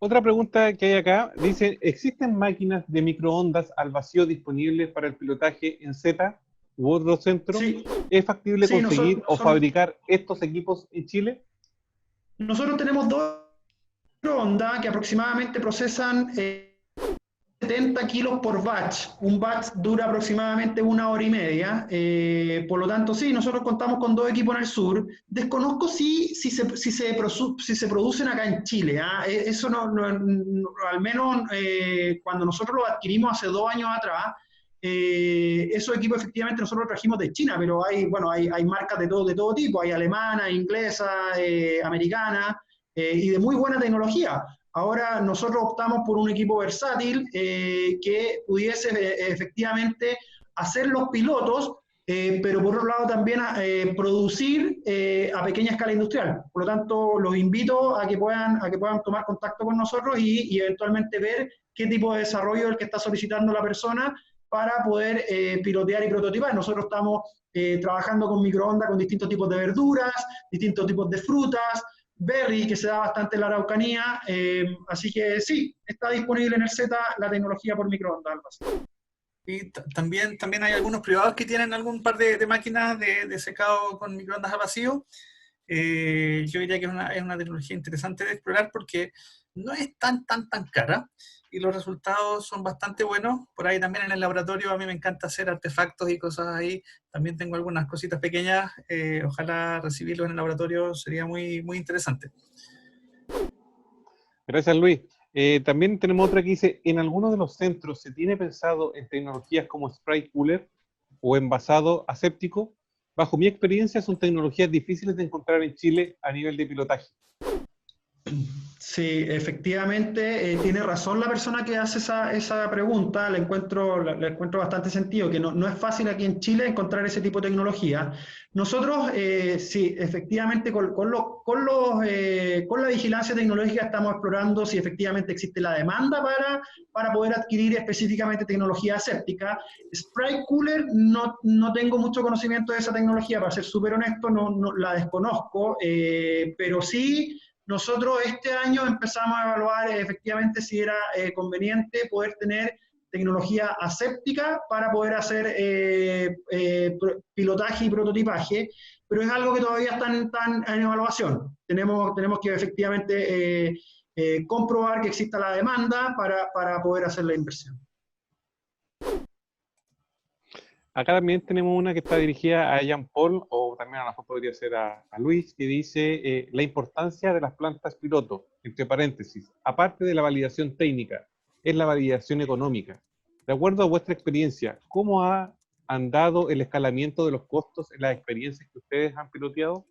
Otra pregunta que hay acá, dice, ¿existen máquinas de microondas al vacío disponibles para el pilotaje en Z u otro centro? Sí. ¿Es factible Sí, conseguir o fabricar estos equipos en Chile? Nosotros tenemos 2 microondas que aproximadamente procesan 70 kilos por batch. Un batch dura aproximadamente 1 hora y media. Por lo tanto, sí, nosotros contamos con 2 equipos en el sur. Desconozco si se producen acá en Chile. Eso al menos cuando nosotros lo adquirimos hace 2 años atrás, esos equipos efectivamente nosotros los trajimos de China, pero hay marcas de todo tipo. Hay alemanas, inglesas, americanas y de muy buena tecnología. Ahora nosotros optamos por un equipo versátil que pudiese efectivamente hacer los pilotos, pero por otro lado también producir a pequeña escala industrial. Por lo tanto, los invito a que puedan tomar contacto con nosotros y eventualmente ver qué tipo de desarrollo es el que está solicitando la persona para poder pilotear y prototipar. Nosotros estamos trabajando con microondas con distintos tipos de verduras, distintos tipos de frutas, berry, que se da bastante en la Araucanía, así que sí, está disponible en el Z la tecnología por microondas. Y también hay algunos privados que tienen algún par de máquinas de secado con microondas a vacío. Yo diría que es una tecnología interesante de explorar porque no es tan cara y los resultados son bastante buenos. Por ahí también en el laboratorio a mí me encanta hacer artefactos y cosas ahí. También tengo algunas cositas pequeñas. Ojalá recibirlos en el laboratorio sería muy interesante. Gracias, Luis. También tenemos otra que dice, ¿en alguno de los centros se tiene pensado en tecnologías como spray cooler o envasado aséptico? Bajo mi experiencia son tecnologías difíciles de encontrar en Chile a nivel de pilotaje. Sí, efectivamente, tiene razón la persona que hace esa pregunta, le encuentro bastante sentido, que no es fácil aquí en Chile encontrar ese tipo de tecnología. Nosotros, sí, efectivamente, con la vigilancia tecnológica estamos explorando si efectivamente existe la demanda para poder adquirir específicamente tecnología aséptica. Spray Cooler, no tengo mucho conocimiento de esa tecnología, para ser súper honesto, no la desconozco, pero sí. Nosotros este año empezamos a evaluar efectivamente si era conveniente poder tener tecnología aséptica para poder hacer pilotaje y prototipaje, pero es algo que todavía está en evaluación. Tenemos que efectivamente comprobar que exista la demanda para poder hacer la inversión. Acá también tenemos una que está dirigida a Jean Paul, o también a lo mejor podría ser a Luis, que dice la importancia de las plantas piloto, entre paréntesis, aparte de la validación técnica, es la validación económica. De acuerdo a vuestra experiencia, ¿cómo ha andado el escalamiento de los costos en las experiencias que ustedes han piloteado?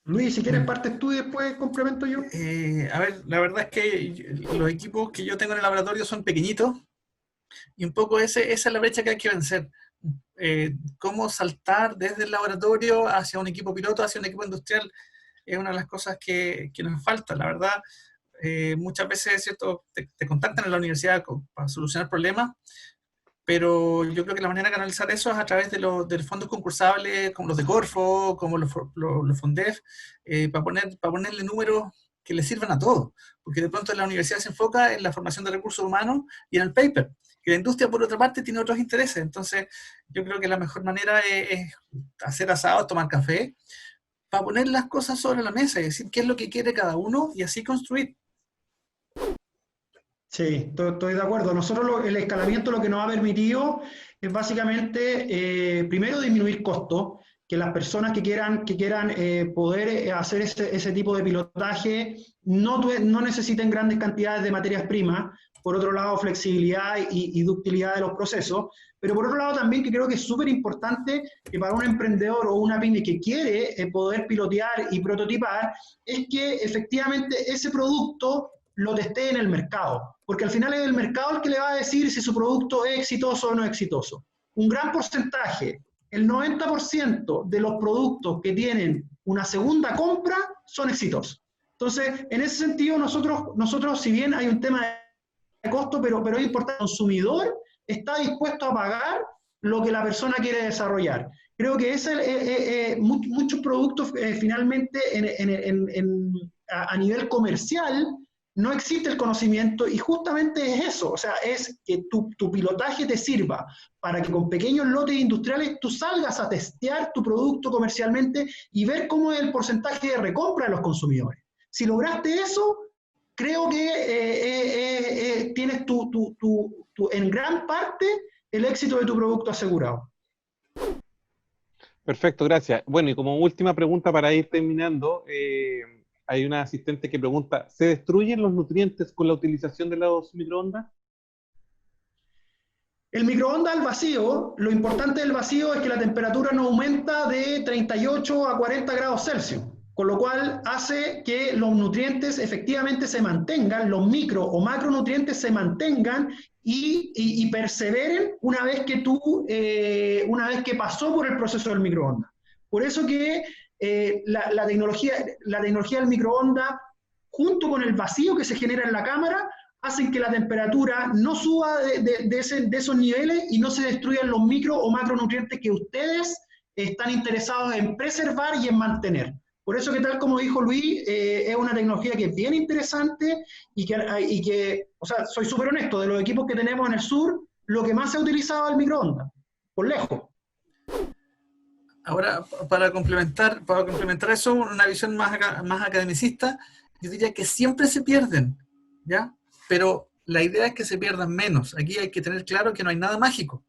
Luis, si quieres partes tú y después complemento yo. A ver, la verdad es que los equipos que yo tengo en el laboratorio son pequeñitos y un poco esa es la brecha que hay que vencer. Cómo saltar desde el laboratorio hacia un equipo piloto, hacia un equipo industrial, es una de las cosas que nos falta. La verdad, muchas veces, ¿cierto?, te contactan en la universidad para solucionar problemas, pero yo creo que la manera de canalizar eso es a través de los fondos concursables, como los de Corfo, como los Fondef, para ponerle números que le sirvan a todos, porque de pronto la universidad se enfoca en la formación de recursos humanos y en el paper, y la industria, por otra parte, tiene otros intereses. Entonces, yo creo que la mejor manera es hacer asados, tomar café, para poner las cosas sobre la mesa y decir qué es lo que quiere cada uno y así construir. Sí, estoy de acuerdo. Nosotros el escalamiento lo que nos ha permitido es básicamente, primero, disminuir costos, que las personas que quieran poder hacer ese tipo de pilotaje no necesiten grandes cantidades de materias primas. Por otro lado, flexibilidad y ductilidad de los procesos. Pero por otro lado también, que creo que es súper importante que para un emprendedor o una pyme que quiere poder pilotear y prototipar, es que efectivamente ese producto lo testé en el mercado, porque al final es el mercado el que le va a decir si su producto es exitoso o no es exitoso. Un gran porcentaje, el 90% de los productos que tienen una segunda compra son exitosos. Entonces, en ese sentido, nosotros si bien hay un tema de costo, pero es importante, el consumidor está dispuesto a pagar lo que la persona quiere desarrollar. Creo que muchos productos finalmente a nivel comercial no existe el conocimiento y justamente es eso, o sea, es que tu pilotaje te sirva para que con pequeños lotes industriales tú salgas a testear tu producto comercialmente y ver cómo es el porcentaje de recompra de los consumidores. Si lograste eso, creo que tienes en gran parte el éxito de tu producto asegurado. Perfecto, gracias. Bueno, y como última pregunta para ir terminando, hay una asistente que pregunta, ¿se destruyen los nutrientes con la utilización de los microondas? El microondas al vacío, lo importante del vacío es que la temperatura no aumenta de 38 a 40 grados Celsius, con lo cual hace que los nutrientes efectivamente se mantengan, los micro o macronutrientes se mantengan y perseveren una vez que pasó por el proceso del microondas. Por eso que la tecnología del microondas, junto con el vacío que se genera en la cámara, hacen que la temperatura no suba de esos niveles y no se destruyan los micro o macronutrientes que ustedes están interesados en preservar y en mantener. Por eso que, tal como dijo Luis, es una tecnología que es bien interesante y que o sea, soy súper honesto, de los equipos que tenemos en el sur, lo que más se ha utilizado es el microondas, por lejos. Ahora, para complementar eso, una visión más academicista, yo diría que siempre se pierden, ¿ya? Pero la idea es que se pierdan menos. Aquí hay que tener claro que no hay nada mágico.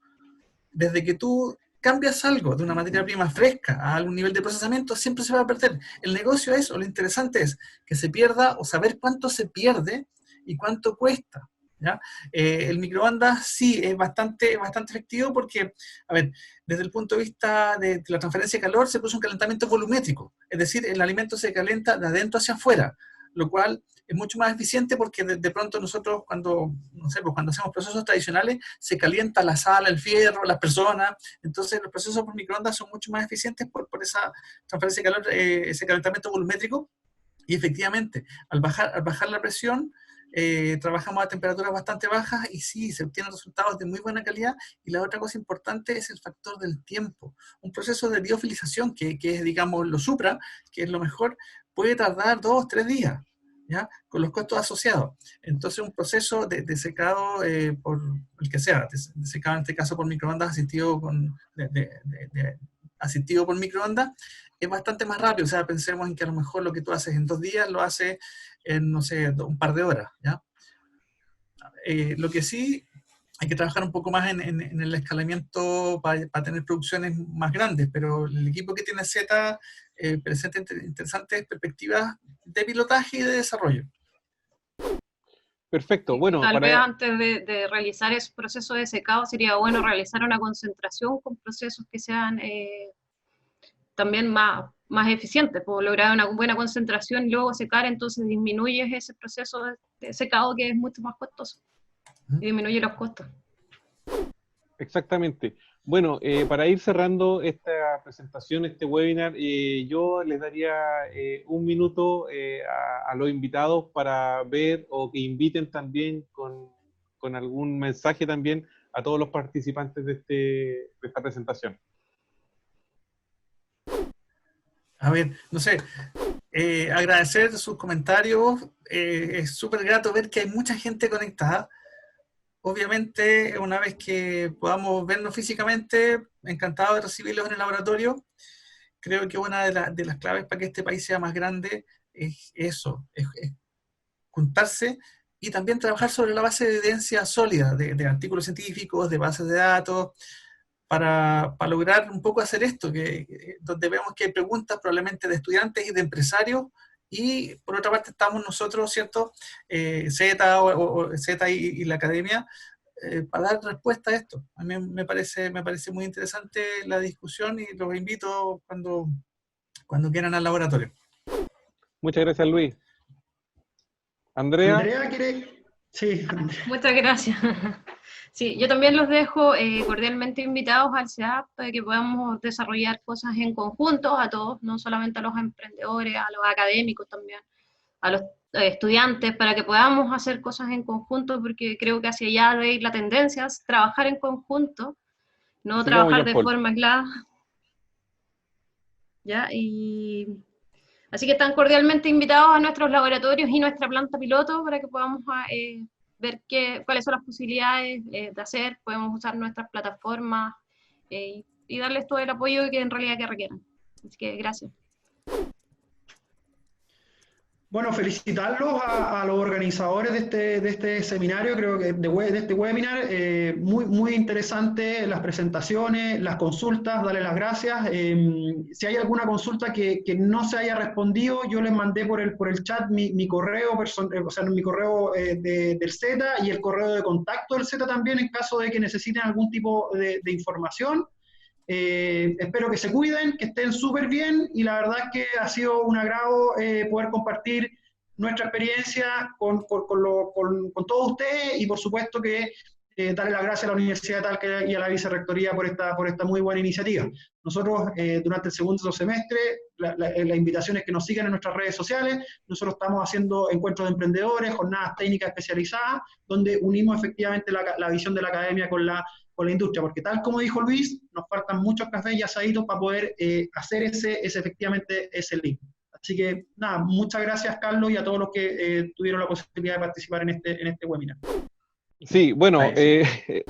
Desde que tú cambias algo de una materia prima fresca a algún nivel de procesamiento, siempre se va a perder. El negocio es, o lo interesante es, que se pierda o saber cuánto se pierde y cuánto cuesta, ¿ya? El microondas sí es bastante efectivo porque, a ver, desde el punto de vista de la transferencia de calor se produce un calentamiento volumétrico, es decir, el alimento se calienta de adentro hacia afuera, lo cual es mucho más eficiente porque de pronto nosotros cuando hacemos procesos tradicionales se calienta la sal, el fierro, las personas, entonces los procesos por microondas son mucho más eficientes por esa transferencia de calor, ese calentamiento volumétrico, y efectivamente al bajar la presión trabajamos a temperaturas bastante bajas y sí, se obtienen resultados de muy buena calidad. Y la otra cosa importante es el factor del tiempo. Un proceso de liofilización, que es, digamos, lo supra, que es lo mejor, puede tardar 2 o 3 días. ¿ya? Con los costos asociados. Entonces, un proceso de secado por el que sea, de secado en este caso por microondas asistido, asistido por microondas, es bastante más rápido. O sea, pensemos en que a lo mejor lo que tú haces en 2 días lo haces en, no sé, un par de horas, ¿ya? Lo que sí, hay que trabajar un poco más en el escalamiento para tener producciones más grandes, pero el equipo que tiene Z presenta interesantes perspectivas de pilotaje y de desarrollo. Perfecto, bueno, Tal vez antes de realizar ese proceso de secado sería bueno realizar una concentración con procesos que sean también más eficientes, pues lograr una buena concentración y luego secar, entonces disminuyes ese proceso de secado que es mucho más costoso y disminuye los costos. Exactamente. Bueno, para ir cerrando esta presentación, este webinar, yo les daría 1 minuto a los invitados para ver o que inviten también con algún mensaje también a todos los participantes de esta presentación. A ver, no sé, agradecer sus comentarios. Es súper grato ver que hay mucha gente conectada. Obviamente, una vez que podamos vernos físicamente, encantado de recibirlos en el laboratorio. Creo que una de las claves para que este país sea más grande es eso, es juntarse y también trabajar sobre la base de evidencia sólida, de artículos científicos, de bases de datos, para lograr un poco hacer esto, donde vemos que hay preguntas probablemente de estudiantes y de empresarios, y por otra parte estamos nosotros, ¿cierto? Z y la academia, para dar respuesta a esto. A mí me parece muy interesante la discusión y los invito cuando quieran al laboratorio. Muchas gracias, Luis. Andrea. Andrea quiere... Sí, Andrea. Muchas gracias. Sí, yo también los dejo cordialmente invitados al CEAP para que podamos desarrollar cosas en conjunto a todos, no solamente a los emprendedores, a los académicos también, a los estudiantes, para que podamos hacer cosas en conjunto, porque creo que hacia allá de ir la tendencia es trabajar en conjunto, no trabajar de forma aislada. ¿Ya? Así que están cordialmente invitados a nuestros laboratorios y nuestra planta piloto para que podamos ver cuáles son las posibilidades de hacer, podemos usar nuestras plataformas y darles todo el apoyo que en realidad que requieran. Así que gracias. Bueno, felicitarlos a los organizadores de este seminario, creo que de este webinar. Muy interesante las presentaciones, las consultas, darles las gracias. Si hay alguna consulta que no se haya respondido, yo les mandé por el chat mi correo, o sea, mi correo del Z y el correo de contacto del Z también, en caso de que necesiten algún tipo de información. Espero que se cuiden, que estén súper bien, y la verdad es que ha sido un agrado poder compartir nuestra experiencia con todos ustedes, y por supuesto que darle las gracias a la Universidad de Talca y a la Vicerrectoría por esta muy buena iniciativa. Nosotros durante el segundo semestre, la invitación es que nos sigan en nuestras redes sociales. Nosotros estamos haciendo encuentros de emprendedores, jornadas técnicas especializadas, donde unimos efectivamente la visión de la academia con la industria, porque tal como dijo Luis, nos faltan muchos cafés y asaditos para poder hacer efectivamente ese link. Así que nada, muchas gracias, Carlos, y a todos los que tuvieron la posibilidad de participar en este webinar. Sí, bueno,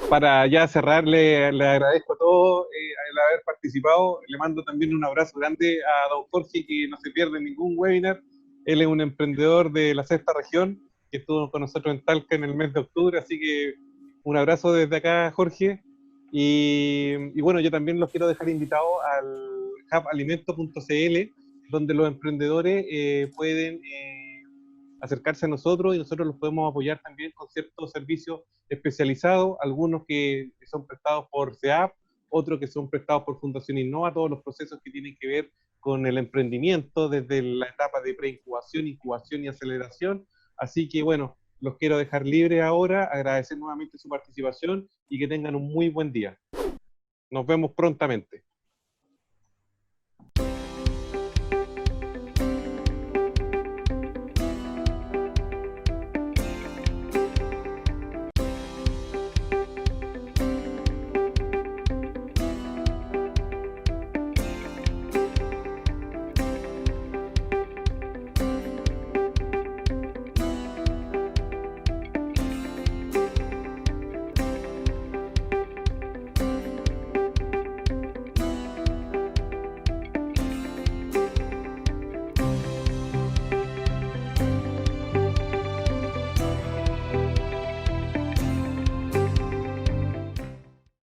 para ya cerrar, le agradezco a todos el haber participado. Le mando también un abrazo grande a don Jorge, que no se pierde ningún webinar. Él es un emprendedor de la 6ª región, que estuvo con nosotros en Talca en el mes de octubre, así que un abrazo desde acá, Jorge. Y bueno, yo también los quiero dejar invitados al hubalimento.cl, donde los emprendedores pueden acercarse a nosotros y nosotros los podemos apoyar también con ciertos servicios especializados, algunos que son prestados por CEAP, otros que son prestados por Fundación Innova, todos los procesos que tienen que ver con el emprendimiento desde la etapa de preincubación, incubación y aceleración. Así que bueno, los quiero dejar libres ahora, agradecer nuevamente su participación y que tengan un muy buen día. Nos vemos prontamente.